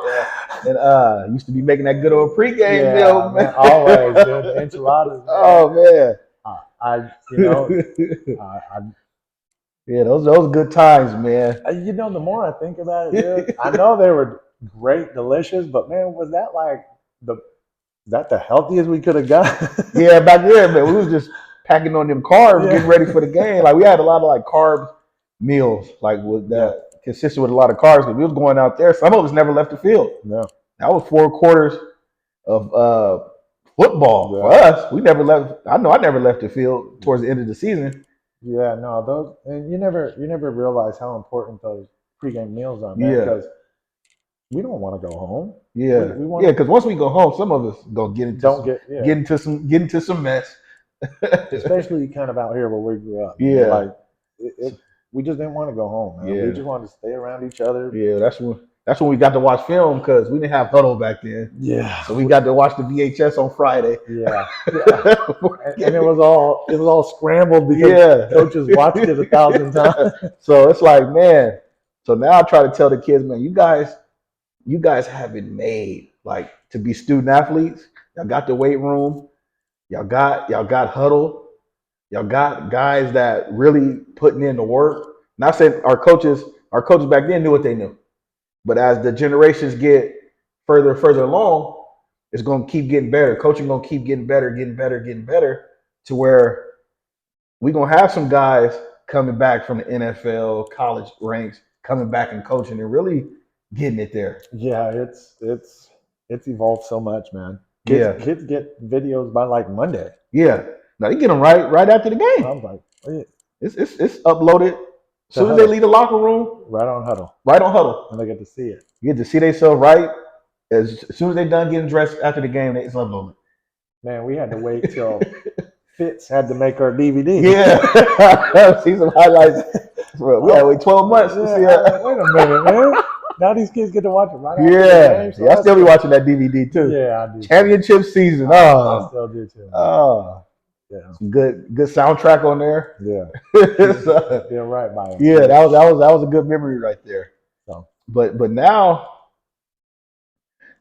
and used to be making that good old pregame meal, man. Always, dude. The enchiladas. Man. Oh man. Yeah, those good times, man. The more I think about it, dude, I know they were great, delicious, but man, was that the healthiest we could have got? Yeah, back then, man, we was just packing on them carbs, getting ready for the game. Like, we had a lot of carb meals, consisted with a lot of carbs. Because we was going out there. Some of us never left the field. No, that was 4 quarters of football for us. We never left. I know I never left the field towards the end of the season. Yeah, no, those, and you never realize how important those pregame meals are, man. Because we don't want to go home. Yeah, because once we go home, some of us gonna get into some mess. Especially kind of out here where we grew up. Yeah, like we just didn't want to go home, man. We just wanted to stay around each other. Yeah, that's when we got to watch film, because we didn't have Huddle back then. Yeah, so we got to watch the VHS on Friday. Yeah. And it was all scrambled because coaches watched it 1,000 times. So it's like, man. So now I try to tell the kids, man, you guys you guys have been made like to be student athletes. Y'all got the weight room. Y'all got huddle. Y'all got guys that really putting in the work. Not saying our coaches back then knew what they knew, but as the generations get further and further along, it's gonna keep getting better. Coaching gonna keep getting better, getting better, getting better, to where we're gonna have some guys coming back from the NFL, college ranks, coming back and coaching and really getting it there. Yeah, it's evolved so much, man. Yeah, Kids get videos by like Monday. yeah. Now they get them right after the game. I'm like, wait, It's uploaded. As soon as they Huddle. leave the locker room, right on Huddle, right on huddle. and they get to see it. You get to see themselves right. As soon as they done getting dressed after the game, it's uploaded. Man, we had to wait till Fitz had to make our DVD. Yeah, see some highlights. We had to wait 12 months to see Yeah, it. wait a minute, man. Now these kids get to watch it right after the Yeah, game. So I still be watching that DVD too. Yeah, I do. Championship season. I Oh, still do too. Yeah, some good soundtrack on there. yeah. So, Feel right by him. yeah, that was a good memory right there. So, But now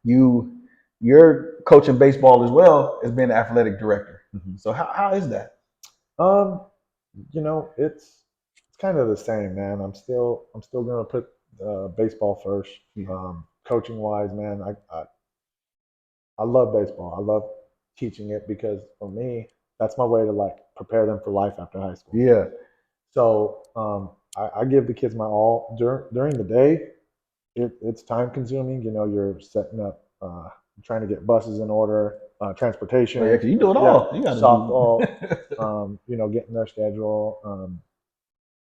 you're coaching baseball as well as being an athletic director. Mhm. So how is that? you know, it's kind of the same, man. I'm still gonna put baseball first. Coaching wise, man, I love baseball. I love teaching it because for me, that's my way to like prepare them for life after high school. Yeah, So I give the kids my all during the day. It's time consuming. You know, you're setting up, trying to get buses in order, transportation. yeah, 'cause you do it all. You gotta softball. You know, getting their schedule.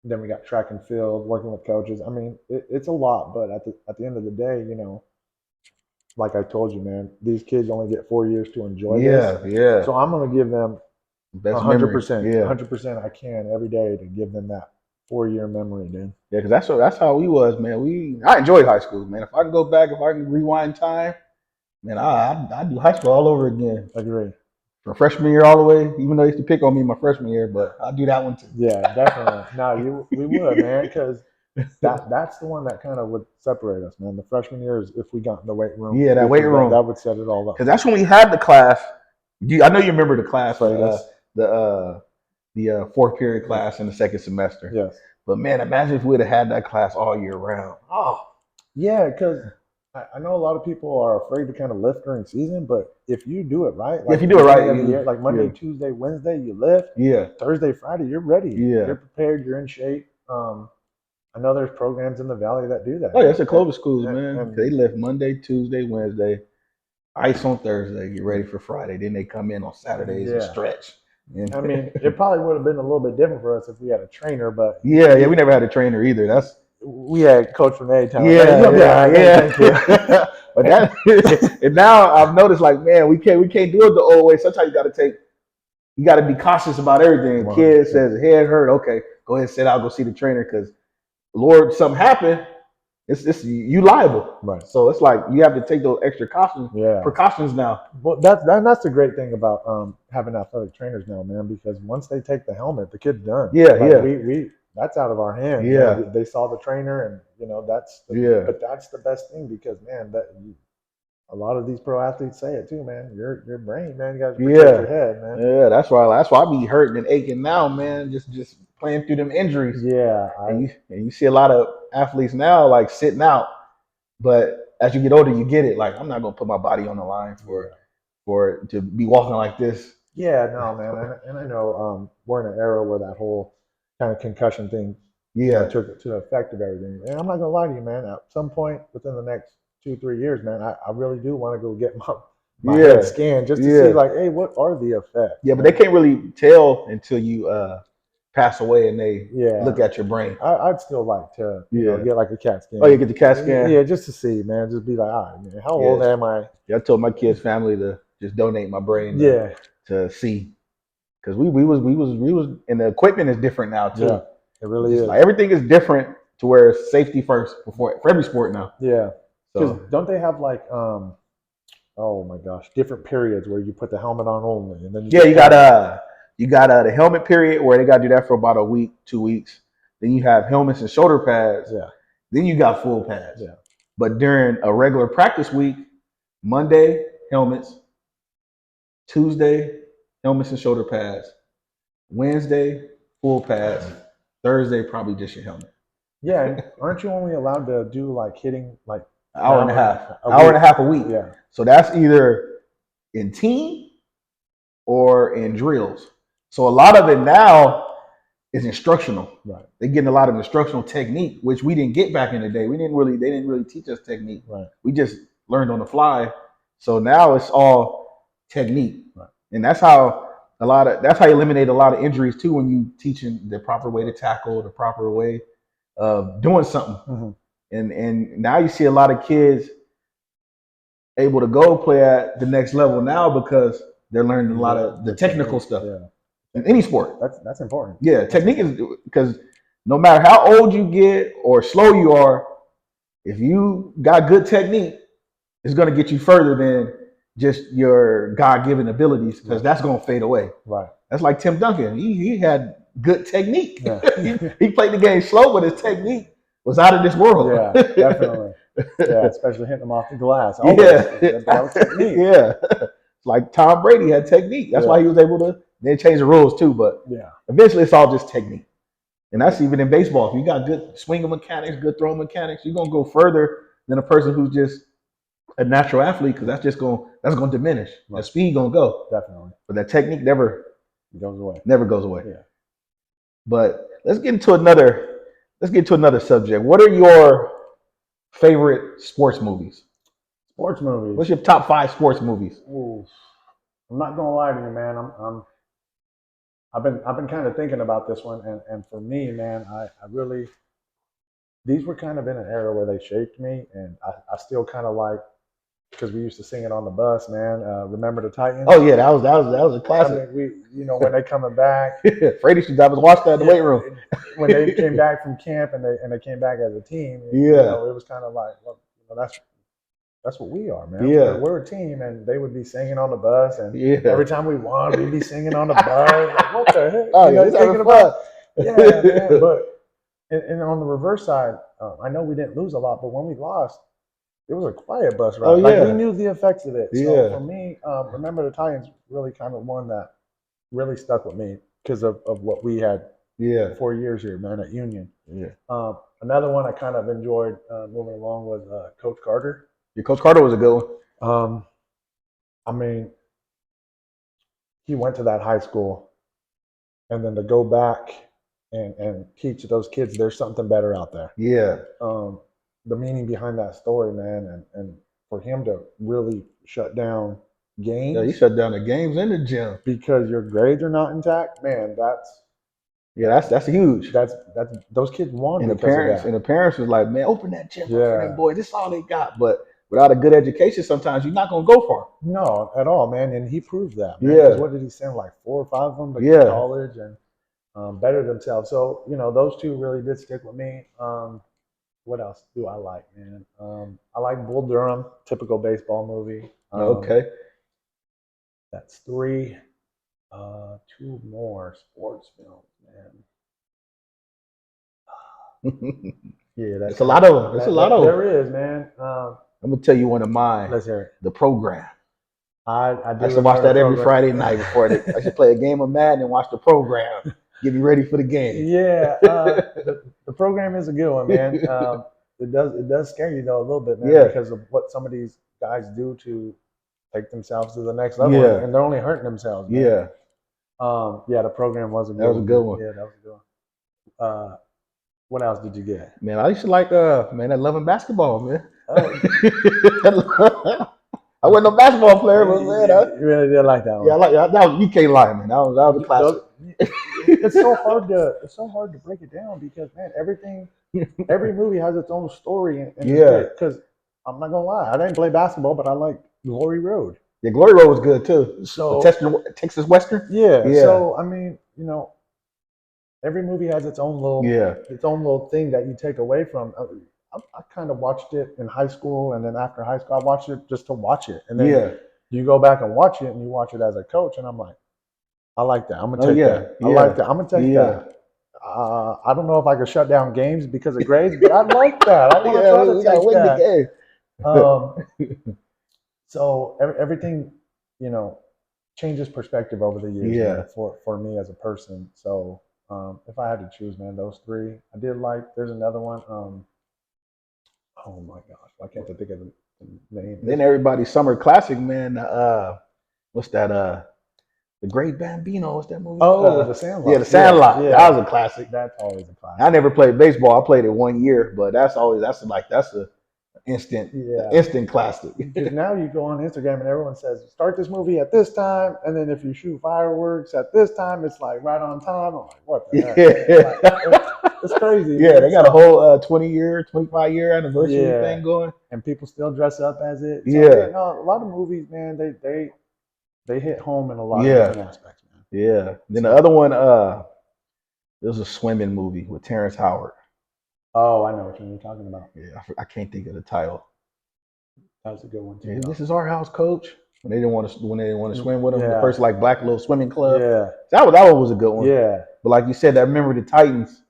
Then we got track and field, working with coaches. I mean, it's a lot, but at the end of the day, you know, like I told you, man, these kids only get 4 years to enjoy this. Yeah. So I'm gonna give them Best memory. 100%, Yeah, 100% I can every day to give them that 4 year memory, dude. yeah, because that's how we was, man. I enjoyed high school, man. If I can go back, if I can rewind time, man, I do high school all over again. Agree. From freshman year all the way, even though they used to pick on me my freshman year, but I'll do that one too. Yeah, definitely. No, we would, man, because that's the one that kind of would separate us, man. The freshman year is if we got in the weight room. Yeah, that weight room. That would set it all up. Because that's when we had the class. I know you remember the class, Yes. the fourth period class in the second semester. Yes. But man, imagine if we'd have had that class all year round. Oh, Yeah, because I know a lot of people are afraid to kind of lift during season, but if you do it right, if you do it right, every year, like Monday, Tuesday, Wednesday, you lift. Yeah. Thursday, Friday, you're ready. Yeah. You're prepared. You're in shape. I know there's programs in the valley that do that. Oh yeah, it's the Clover schools, man. And They lift Monday, Tuesday, Wednesday, ice on Thursday, get ready for Friday. Then they come in on Saturdays and stretch. And I mean, it probably would have been a little bit different for us if we had a trainer, but yeah, we never had a trainer either. We had coach from A-Town. Yeah. But that, and now I've noticed, like, man, we can't do it the old way. Sometimes you got to be cautious about everything. A kid says head hurt, okay, go ahead, sit out, go see the trainer, because Lord, something happened, it's you liable. Right. So it's like you have to take those extra precautions now. Well, that's the great thing about having athletic trainers now, man, because once they take the helmet, the kid's done. We that's out of our hands. Yeah. You know, they saw the trainer, and you know but that's the best thing because man, a lot of these pro athletes say it too, man. Your brain, man, you got to protect your head, man. Yeah, that's why I be hurting and aching now, man. Just playing through them injuries. Yeah, and you see a lot of athletes now like sitting out, but as you get older, you get it. Like, I'm not gonna put my body on the line for to be walking like this. Yeah, no, man, and I know we're in an era where that whole kind of concussion thing, took to the effect of everything. And I'm not gonna lie to you, man. At some point within the next 2-3 years, man, I really do want to go get my head scanned just to see, like, hey, what are the effects? Yeah, but they can't really tell until you pass away and they look at your brain. I'd still like to get like a CAT scan. Oh, you get the CAT scan? Yeah, just to see, man. Just be like, all right, man, how old am I? Yeah, I told my kids' family to just donate my brain to see. Because we was and the equipment is different now too. Yeah, it really is. Like, everything is different to where it's safety first for every sport now. Yeah. Because So don't they have like oh my gosh, different periods where you put the helmet on only, and then you got the helmet period where they got to do that for about a week, 2 weeks. Then you have helmets and shoulder pads. Yeah. Then you got full pads. Yeah. But during a regular practice week, Monday, helmets. Tuesday, helmets and shoulder pads. Wednesday, full pads. Thursday, probably just your helmet. Yeah, and aren't you only allowed to do like hitting like Hour and a half. a Hour and a week? half a week. Yeah. So that's either in team or in drills. So a lot of it now is instructional. Right. They're getting a lot of instructional technique, which we didn't get back in the day. They didn't really teach us technique. Right. We just learned on the fly. So now it's all technique. Right. And that's how you eliminate a lot of injuries too, when you teaching the proper way to tackle, the proper way of doing something. Mm-hmm. And now you see a lot of kids able to go play at the next level now because they're learning a lot of the technical stuff. Yeah. In any sport. That's important. Yeah, technique is because no matter how old you get or slow you are, if you got good technique, it's going to get you further than just your God-given abilities, because that's going to fade away. Right. That's like Tim Duncan. He had good technique. Yeah. he played the game slow, but his technique was out of this world. Yeah, definitely. Yeah, especially hitting them off the glass. Yeah. That was technique. Yeah. Like Tom Brady had technique. That's why he was able to. They changed the rules too, but yeah, eventually it's all just technique. And that's even in baseball. If you got good swinging mechanics, good throwing mechanics, you're gonna go further than a person who's just a natural athlete, because that's gonna diminish. Right. The speed gonna go. Definitely. But that technique never goes away. Never goes away. Yeah. But let's get into another subject. What are your favorite sports movies? Sports movies. What's your top 5 sports movies? Ooh, I'm not gonna lie to you, man. I've been kind of thinking about this one, and for me, man, I really, these were kind of in an era where they shaped me, and I still kind of like, because we used to sing it on the bus, man. Remember the Titans? Oh yeah, that was a classic. I mean, when they coming back, Freddie should have watched that in the weight room. When they came back from camp and they came back as a team, it was kind of like, well, that's what we are, man. Yeah. We're a team, and they would be singing on the bus, and Yeah. every time we won, we'd be singing on the bus. Like, what the heck? Oh yeah, thinking about? Yeah, man. But and on the reverse side, I know we didn't lose a lot, but when we lost, it was a quiet bus ride. Oh, yeah. Like, we knew the effects of it. So Yeah. for me, Remember the Titans really kind of one that really stuck with me because of what we had 4 years here, man, at Union. Yeah. Another one I kind of enjoyed moving along was Coach Carter. Yeah, Coach Carter was a good one. I mean, he went to that high school, and then to go back and teach those kids there's something better out there. Yeah. The meaning behind that story, man, and for him to really shut down games. Yeah, he shut down the games in the gym because your grades are not intact, man. That's huge. That's those kids won. And the parents was like, man, open that gym up for them boys. This is all they got. But without a good education, sometimes you're not gonna go far. No, at all, man. And he proved that. Man. Yeah. What did he send? Like 4 or 5 of them to college and better themselves. So those two really did stick with me. What else do I like, man? I like Bull Durham, typical baseball movie. Okay. That's 3. 2 more sports films, man. Yeah, that's a lot of them. That's a lot of them. There is, man. I'm gonna tell you one of mine. Let's hear it. The Program. I used to watch that every Friday night before I should play a game of Madden and watch The Program. Get me ready for the game. Yeah, the Program is a good one, man. It does scare you though a little bit, man, because of what some of these guys do to take themselves to the next level, and they're only hurting themselves. Man. Yeah. The Program was a good one. That was a good one. Yeah, that was a good one. What else did you get? Man, I used to like that loving basketball, man. I wasn't a basketball player, but man, you really did like that one. Yeah, I like that. You can't lie, man. That was a classic. It's so hard to break it down because, man, every movie has its own story. And because I'm not gonna lie, I didn't play basketball, but I like Glory Road. Yeah, Glory Road was good too. So Texas Western. Yeah. So I mean, every movie has its own little thing that you take away from. I kind of watched it in high school, and then after high school, I watched it just to watch it. And then you go back and watch it, and you watch it as a coach, and I'm like, I like that. I'm gonna take that. I like that. I'm gonna take that. I don't know if I could shut down games because of grades, but I like that. I want to Yeah, try to we gotta take win the that. game. So everything, you know, changes perspective over the years, Yeah, man, for me as a person. So if I had to choose, man, those three, I did like. There's another one. Oh my gosh, I can't think of the name. then everybody's summer classic, man. What's that? The Great Bambino. What's that movie? Oh, The Yeah, Sandlot. The Sandlot. Yeah, That yeah. was a classic. That's always a I classic. never played baseball. I played it 1 year, but that's a Yeah. instant classic. Because now you go on Instagram and everyone says, start this movie at this time, and then if you shoot fireworks at this time, it's like right on time. I'm like, what the heck, man? Like, it's crazy, Yeah, man. they got a whole 20-year, 25-year anniversary Yeah, thing going. and people still dress up as it. So yeah, Yeah, no, a lot of movies, man, they hit home in a lot of yeah, different aspects, man. yeah. Then the So, other one, there was a swimming movie with Terrence Howard. oh, I know what you're talking about. Yeah, I can't think of the title. That was a good one too, Yeah, though. this is our house, coach. When they didn't want to swim with him, the Yeah, first like black little swimming club. yeah, That one was a good one. yeah, But like you said, that Remember the Titans.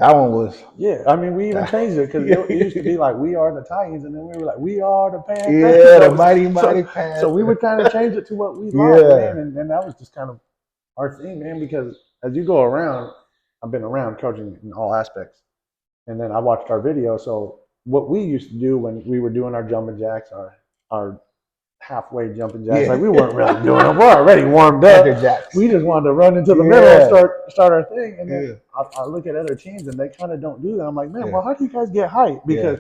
That one was yeah. I mean, we even changed it because it used to be like "We are the Titans," and then we were like "We are the Panthers." yeah, the So, mighty mighty so we Panthers. would kind of change it to what we like, Yeah, man, and that was just kind of our thing, man. Because as you go around, I've been around coaching in all aspects, and then I watched our video. So what we used to do when we were doing our jumping jacks, our halfway jumping jacks, yeah. like we weren't really doing them. We're already warmed up. Cracker Jacks. We just wanted to run into the middle and Yeah, start our thing. And then yeah, I look at other teams and they kind of don't do that. I'm like, man, yeah, well, how do you guys get hype? yeah, Because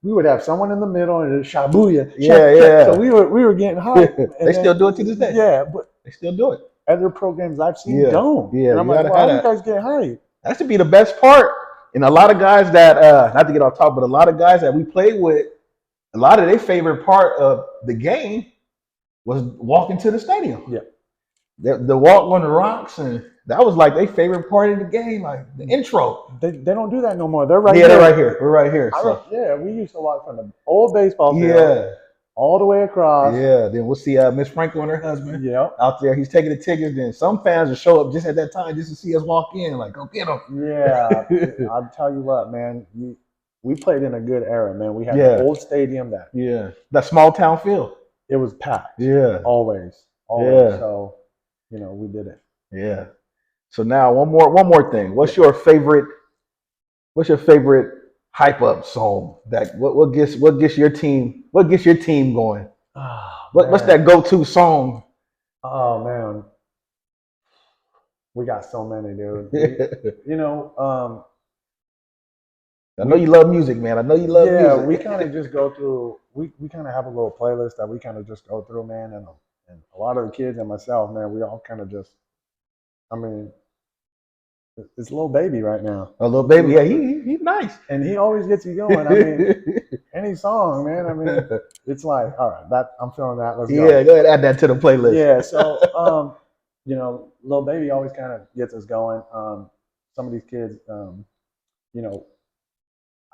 we would have someone in the middle and it's shabuya, yeah, So yeah. we were getting hype. They And still then do it to this day. yeah, but They still do it. other programs I've seen Yeah, don't. yeah. And I'm You like, gotta well, have how do you that. guys get hype? That should be the best part. And a lot of guys that not to get off top, but a lot of guys that we played with, a lot of their favorite part of the game was walking to the stadium. Yeah. The walk on the rocks, and that was like their favorite part of the game, like the intro. They don't do that no more. They're right Yeah, here. they're right here. We're right here. So Yeah, we used to walk from the old baseball field yeah, all the way across. yeah. Then we'll see Miss Franco and her husband Yep. out there. He's taking the tickets. Then some fans will show up just at that time just to see us walk in. Like, go get them. Yeah, I'll tell you what, man. We played in a good era, man. We had Yeah. the old stadium that Yeah, that small town feel. it was packed. Yeah, Always. Yeah. So, we did it. yeah. So now one more thing. What's your favorite hype up song? That what gets your team going? Oh, What's man. that go to song? Oh man, we got so many, dude. I know you love music, man. I know you love Yeah, music. we kind of just go through. We kind of have a little playlist that we kind of just go through, man. And a lot of the kids and myself, man, we all kind of just. I mean, it's little baby right now, A little baby. Yeah, he's nice. and he always gets you going. I mean, any song, man. I mean, it's like, all right, that I'm feeling that. Let's go. Yeah, go ahead, add that to the playlist. Yeah. So, little baby always kind of gets us going. Some of these kids, you know,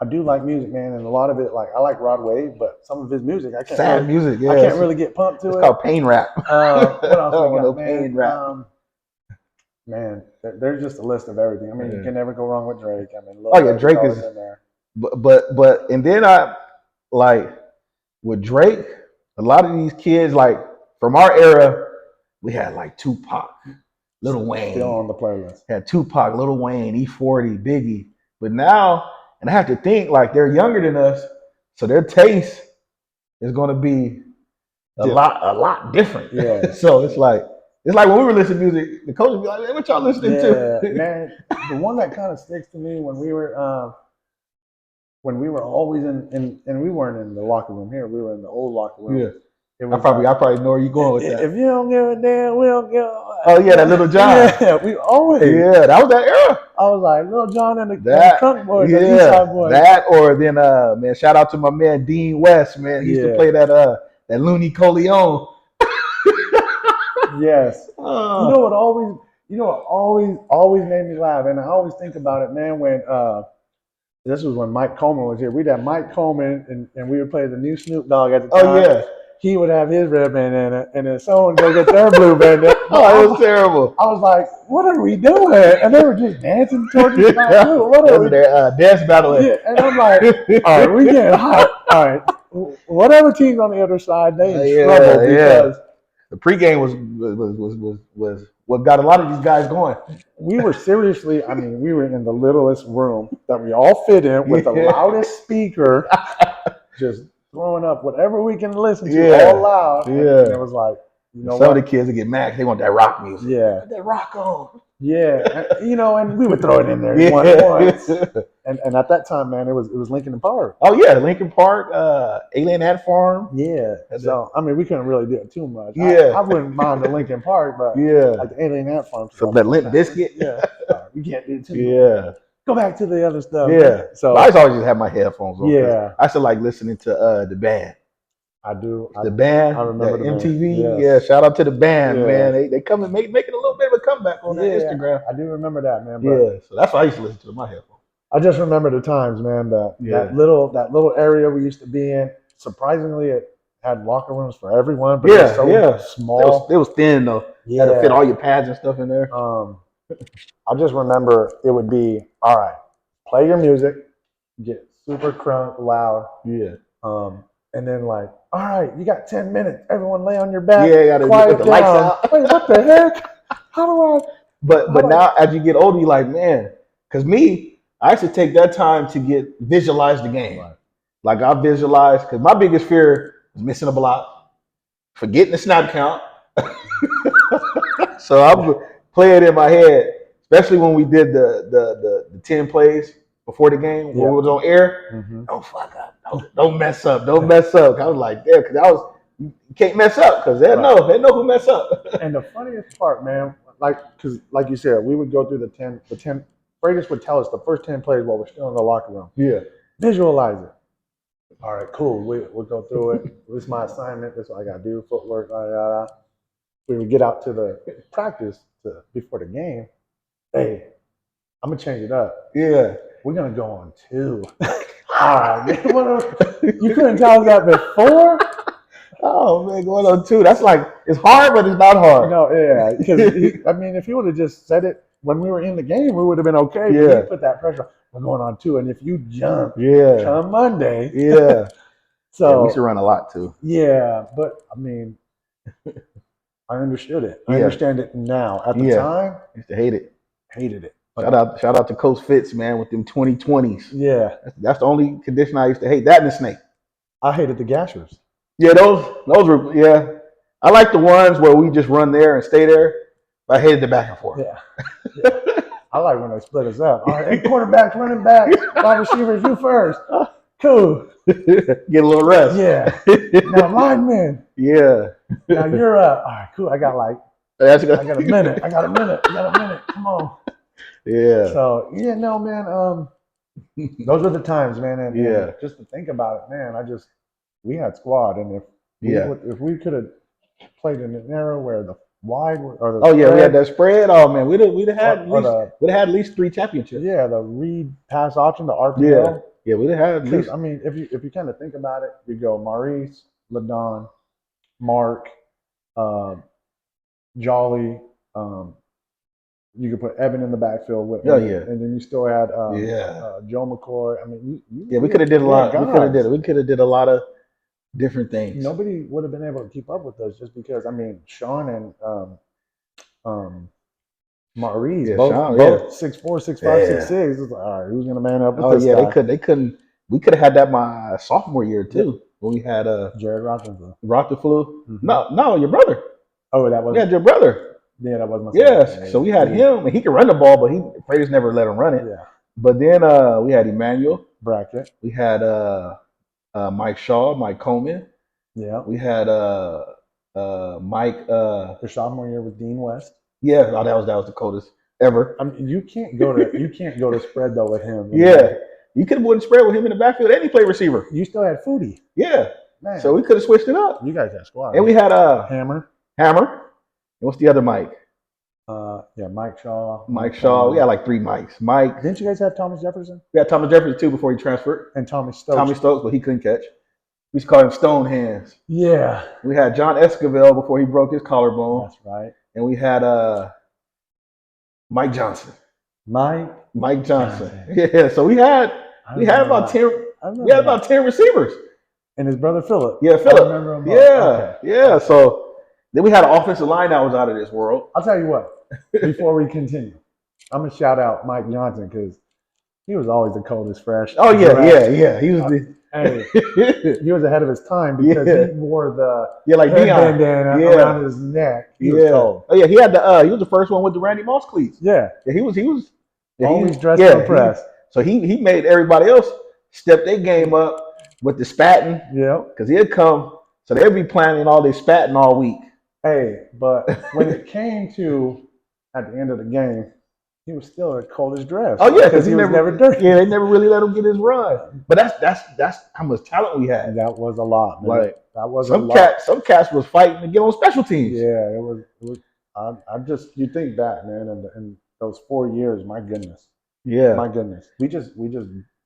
I do like music, man, and a lot of it, like I like Rod Wave, but some of his music, I can't. Sad music. Yeah, I can't really get pumped to It's it. called pain rap. What else we got, Pain man? rap. Man, there's just a list of everything. I mean, you can never go wrong with Drake. I mean, Lil Oh, yeah, Baby's Drake always is- in there. But and then I like with Drake, a lot of these kids like from our era, we had like Tupac, Lil Wayne, Still on the playlist. had Tupac, Lil Wayne, E40, Biggie. But now, and I have to think like they're younger than us, so their taste is going to be a lot different. Yeah. So it's like when we were listening to music, the coach would be like, "Hey, what y'all listening Yeah, to?" man. The one that kind of sticks to me when we were always and we weren't in the locker room here. We were in the old locker room. Yeah. It I probably know where you're going with that. If you don't give a damn, we don't give a. Oh yeah, that Little John. Yeah, we always. Yeah, that was that era. I was like Little John and the That Crunk Boys, the yeah, Eastside Boys. that or then man, shout out to my man Dean West, man. He used to Yeah. play that Looney Coleon. Yes. Uh, You know what always made me laugh, and I always think about it, man. When this was when Mike Coleman was here. We'd have Mike Coleman, and we would play the new Snoop Dogg at the time. oh yeah, he would have his red bandana, and then someone go get their blue bandana. Oh, it was terrible. I was like, "What are we doing?" And they were just dancing towards each other. What That are was we? their dance battle. Yeah, and I'm like, "All right, we getting hot. All right, whatever team's on the other side, they in trouble because the pregame was what got a lot of these guys going. we were seriously. I mean, we were in the littlest room that we all fit in with the loudest speaker, just throwing up whatever we can listen to all loud. And it was like, you know, some of the kids that get mad, they want that rock music. Yeah, put that rock on. Yeah, you know, and we would throw it in there once. And at that time, man, it was Lincoln Park. Oh yeah, Lincoln Park, Alien Ant Farm. Yeah. So I mean, we couldn't really do it too much. Yeah. I wouldn't mind the Lincoln Park, but like the Alien Ant Farm. So that Limp Biscuit. Yeah. We can't do too much. Yeah. Go back to the other stuff. Yeah. Man. So I always just have my headphones on. Yeah. I still like listening to the band. I do. The band. I remember the MTV. Band. Yeah. Shout out to the band, Yeah. man. They come and making a little bit of a comeback on that Instagram. I do remember that, man. But so that's what I used to listen to my headphones. I just remember the times, man. That little area we used to be in. Surprisingly, it had locker rooms for everyone, but it was so small. It was thin though. Yeah. You had to fit all your pads and stuff in there. I just remember it would be, all right, play your music, get super crunk loud. Yeah. And then like, all right, you got 10 minutes. Everyone lay on your back. Yeah, you gotta quiet put the lights out. Wait, what the heck? How do I? But now as you get older, you're like, man, because I used to take that time to visualize the game. Right. Like I visualized, because my biggest fear was missing a block, forgetting the snap count. So I would play it in my head, especially when we did the 10 plays before the game, when it was on air. Mm-hmm. Don't fuck up. Don't mess up. Don't mess up. I was like, yeah, because you can't mess up because they know who mess up. And the funniest part, man, because like you said, we would go through the 10. Freitas would tell us the first 10 plays while we're still in the locker room. Yeah. Visualize it. All right, cool. We'll go through it. This is my assignment. This is what I got to do. Footwork. We would get out to the practice before the game. Hey, I'm going to change it up. Yeah. We're going to go on 2. All right, man. You couldn't tell us that before? Oh, man, going on 2. That's like, it's hard, but it's not hard. No, yeah. Because, I mean, if he would have just said it when we were in the game, we would have been okay. Yeah. He put that pressure. We're going on 2. And if you jump, come Monday. Yeah. So we used to run a lot, too. Yeah, but, I mean, I understood it. I understand it now. At the time, I used to hate it. Hated it. Shout out to Coach Fitz, man, with them 2020s. Yeah. That's the only condition I used to hate. That and the snake. I hated the gashers. Yeah, those were, yeah. I like the ones where we just run there and stay there. But I hated the back and forth. Yeah. I like when they split us up. All right, 8 quarterbacks, running backs, wide receivers, you first. Cool. Get a little rest. Yeah. Now linemen. Yeah. Now you're up. All right, cool. I got a minute. Come on. Yeah. So no, man. Those were the times, man. And just to think about it, man. We had squad, and if we could have played in an era where the wide or the spread, we had that spread. Oh man, we'd have had at least 3 championships. Yeah, the read pass option, the RPO. Yeah, we'd have had at least. I mean, if you kind of think about it, you go Maurice, LaDon, Mark, Jolly. You could put Evan in the backfield with him, and then you still had Joe McCoy. I mean, we could have did a lot. We could have did a lot of different things. Nobody would have been able to keep up with us just because. I mean, Sean and Maurice, both 6'4", 6'5", 6'6". It's like, all right, who's gonna man up with this guy? They couldn't. We could have had that my sophomore year too, when we had Jared Rotherflew. Mm-hmm. No, your brother. Oh, that was your brother. Yeah, that was my Yes, so we had him, and he could run the ball, but Freitas never let him run it. Yeah. But then we had Emmanuel Brackett. We had Mike Shaw, Mike Coleman. Yeah. We had Mike. The sophomore year with Dean West. Yeah, that was the coldest ever. I mean, you can't go to spread though with him. Yeah, you could have won spread with him in the backfield, and he played receiver. You still had Foodie. Yeah, man. So we could have switched it up. You guys had squad. And we had Hammer. And what's the other Mike? Mike Shaw. Mike Shaw. We had like 3 Mikes. Mike. Didn't you guys have Thomas Jefferson? We had Thomas Jefferson too before he transferred. And Tommy Stokes. Tommy Stokes, but he couldn't catch. We used to call him Stone Hands. Yeah, We had John Escobar before he broke his collarbone, that's right. and we had Mike Johnson. Mike Mike Johnson. Johnson. Yeah, so we had I about remember 10. I We had remember about that. 10 receivers. And his brother Philip. Yeah, I Philip. remember him both. Yeah, Okay. yeah. So then we had an offensive line that was out of this world. I'll tell you what, before we continue, I'm going to shout out Mike Johnson because he was always the coldest fresh. Oh yeah. He was Hey, he was ahead of his time because Yeah. he wore the like head Dion. bandana Yeah. around his neck. He was cold. Oh yeah, he had the he was the first one with the Randy Moss cleats. Yeah. Yeah, he was yeah, Always dressed to impress. So he made everybody else step their game up with the spatting. Yeah. Because he'd come, so they'd be planning all this spatting all week. Hey, but when it came to at the end of the game, he was still the coldest dress. Oh yeah, because he was never dirty. Yeah, they never really let him get his run. But that's how much talent we had. That was a lot, man. Like that was a some lot. some cats was fighting to get on special teams. Yeah, it was. I just you think back, man, and those 4 years, my goodness, Yeah. my goodness, we just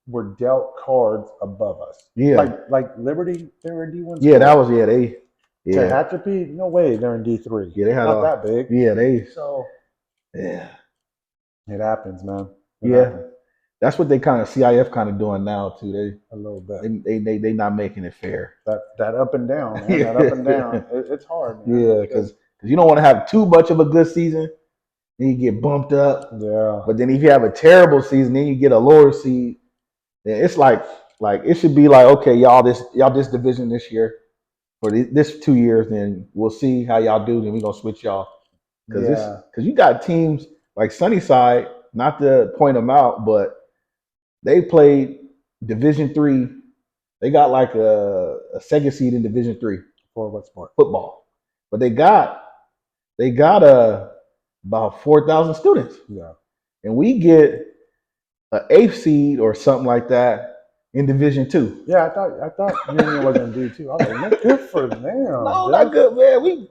were dealt cards above us. Yeah. Like Liberty, they were in D1. Yeah, that was they. Yeah. Tehachapi, no way, they're in D3. Yeah, they had not that big. Yeah, they. So yeah, it happens, man. Happens. That's what they kind of CIF kind of doing now too. A little bit. They not making it fair. That up and down, man. That up and down. It's hard, man. Yeah, because you don't want to have too much of a good season, then you get bumped up. Yeah. But then if you have a terrible season, then you get a lower seed. Then it's like it should be like, okay, y'all this division this year for this 2 years, then we'll see how y'all do. Then we're gonna switch y'all because you got teams like Sunnyside, not to point them out, but they played Division 3. They got like a second seed in Division 3 for what sport? Football, but they got about 4,000 students. Yeah, and we get an 8th seed or something like that in Division 2. Yeah, I thought Union was in D2. I was like, man, good for them. No, not good, man. We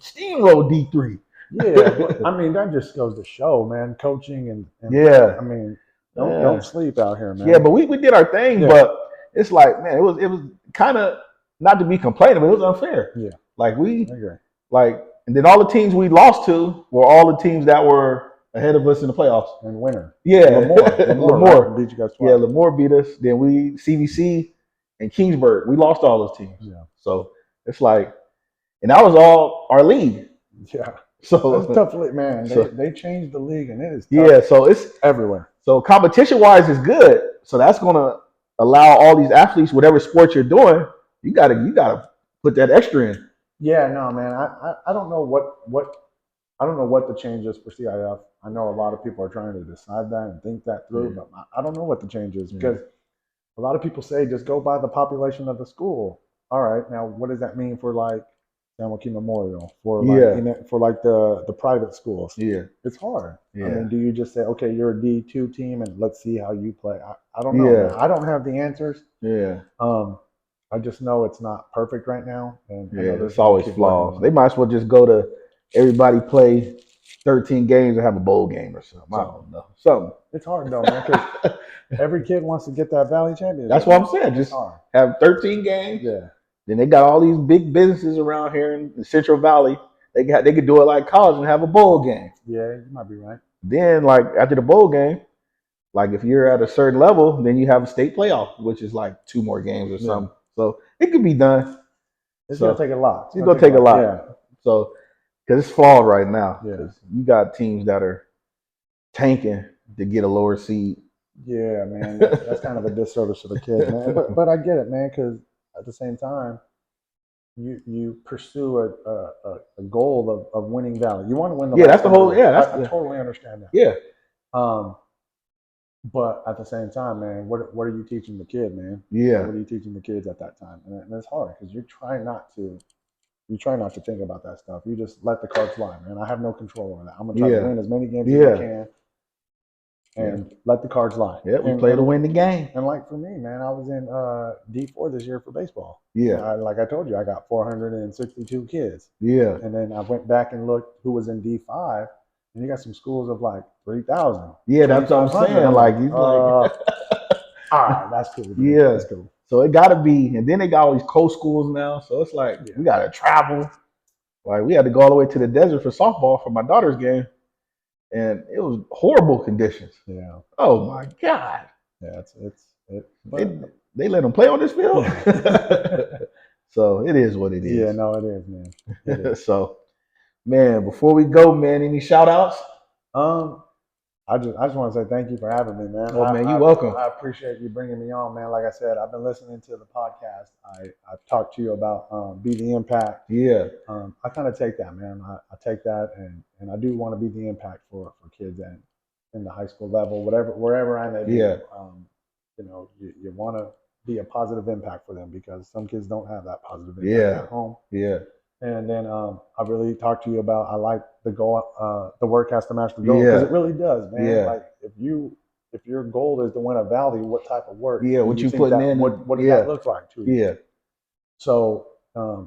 steamrolled D3. Yeah, but, I mean that just goes to show, man. Coaching and yeah. I mean, don't sleep out here, man. Yeah, but we did our thing, but it's like, man, it was kind of not to be complaining, but it was unfair. Yeah, like and then all the teams we lost to were all the teams that were ahead of us in the playoffs. And winner. Yeah, Lemoore beat you guys twice. Yeah, Lemoore beat us. Then we CVC and Kingsburg. We lost all those teams. Yeah. So it's like, and that was all our league. Yeah. So it's tough, man. They changed the league, and it is tough. Yeah. So it's everywhere. So competition-wise is good. So that's gonna allow all these athletes, whatever sport you're doing, you gotta put that extra in. Yeah. No, man. I don't know what I don't know what the change is for CIF. I know a lot of people are trying to decide that and think that through, but I don't know what the change is because a lot of people say just go by the population of the school. All right, now what does that mean for like San Joaquin Memorial, for like for like the private schools? Yeah, it's hard. Yeah. I mean, do you just say, okay, you're a D2 team and let's see how you play? I don't know. Man. I don't have the answers. Yeah. I just know it's not perfect right now, and it's always flaws. They might as well just go to everybody play 13 games and have a bowl game or something. I don't know. Something. It's hard though, man, because every kid wants to get that Valley championship. That's what I'm saying. Just have 13 games. Yeah. Then they got all these big businesses around here in the Central Valley. They could do it like college and have a bowl game. Yeah, you might be right. Then like after the bowl game, like if you're at a certain level, then you have a state playoff, which is like 2 more games or something. So it could be done. It's gonna take a lot. It's gonna take a lot. Yeah. So because it's flawed right now. Yeah. You got teams that are tanking to get a lower seed. Yeah, man. That's kind of a disservice to the kids, man. But I get it, man, because at the same time, you pursue a goal of winning Valley. You want to win the that's the whole. Yeah, I totally understand that. Yeah. But at the same time, man, what are you teaching the kid, man? Yeah. What are you teaching the kids at that time? And it's hard because you're trying not to think about that stuff. You just let the cards fly, man. I have no control over that. I'm gonna try to win as many games as I can, and let the cards lie. Yeah, we play to win the game. And like for me, man, I was in D4 this year for baseball. Yeah. Like I told you, I got 462 kids. Yeah. And then I went back and looked who was in D5, and you got some schools of like 3,000. Yeah, that's what I'm saying. Like you all right, that's cool. Dude. Yeah, that's cool. So it got to be, and then they got all these coast schools now. So it's like we got to travel. Like we had to go all the way to the desert for softball for my daughter's game, and it was horrible conditions. Yeah. Oh my God. Yeah, They let them play on this field. So it is what it is. Yeah, no, it is, man. It is. So, man, before we go, man, any shout outs? I just want to say thank you for having me, man. Oh, man, you're welcome. I appreciate you bringing me on, man. Like I said, I've been listening to the podcast. I've talked to you about Be the Impact. Yeah. I kind of take that, man. I take that, and I do want to be the impact for kids and in the high school level, wherever I may be. Yeah. You know, you want to be a positive impact for them because some kids don't have that positive impact at home. Yeah. And then I really talked to you about I like the goal, the work has to match the goal because it really does, man. Yeah. Like if your goal is to win a valley, what type of work? Yeah, what you putting in? What does that look like to you? Yeah. So,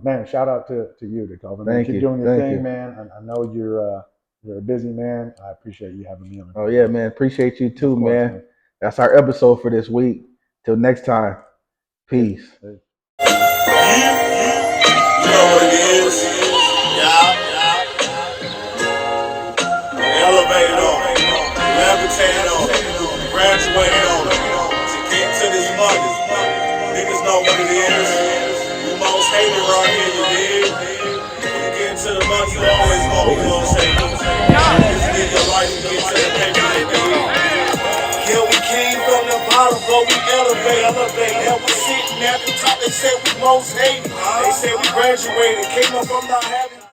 man, shout out to you, DeKalvin. Thank you. you. Keep doing your Thank thing, you. man. I know you're a busy man. I appreciate you having me on. Oh yeah, man. Appreciate you too, man. That's our episode for this week. Till next time. Peace. You know what it is. Elevated on it. Levitated on it. Graduated on it. To get to this money. Niggas know what it is. We most hated right here, you dig? When you get into the money, you always gonna be most hated. Just live your life and get to the paper, you dig? Yeah, we came from the bottom, but we elevate. And we sitting at the top, they said we most hated. They said we graduated, came up from not having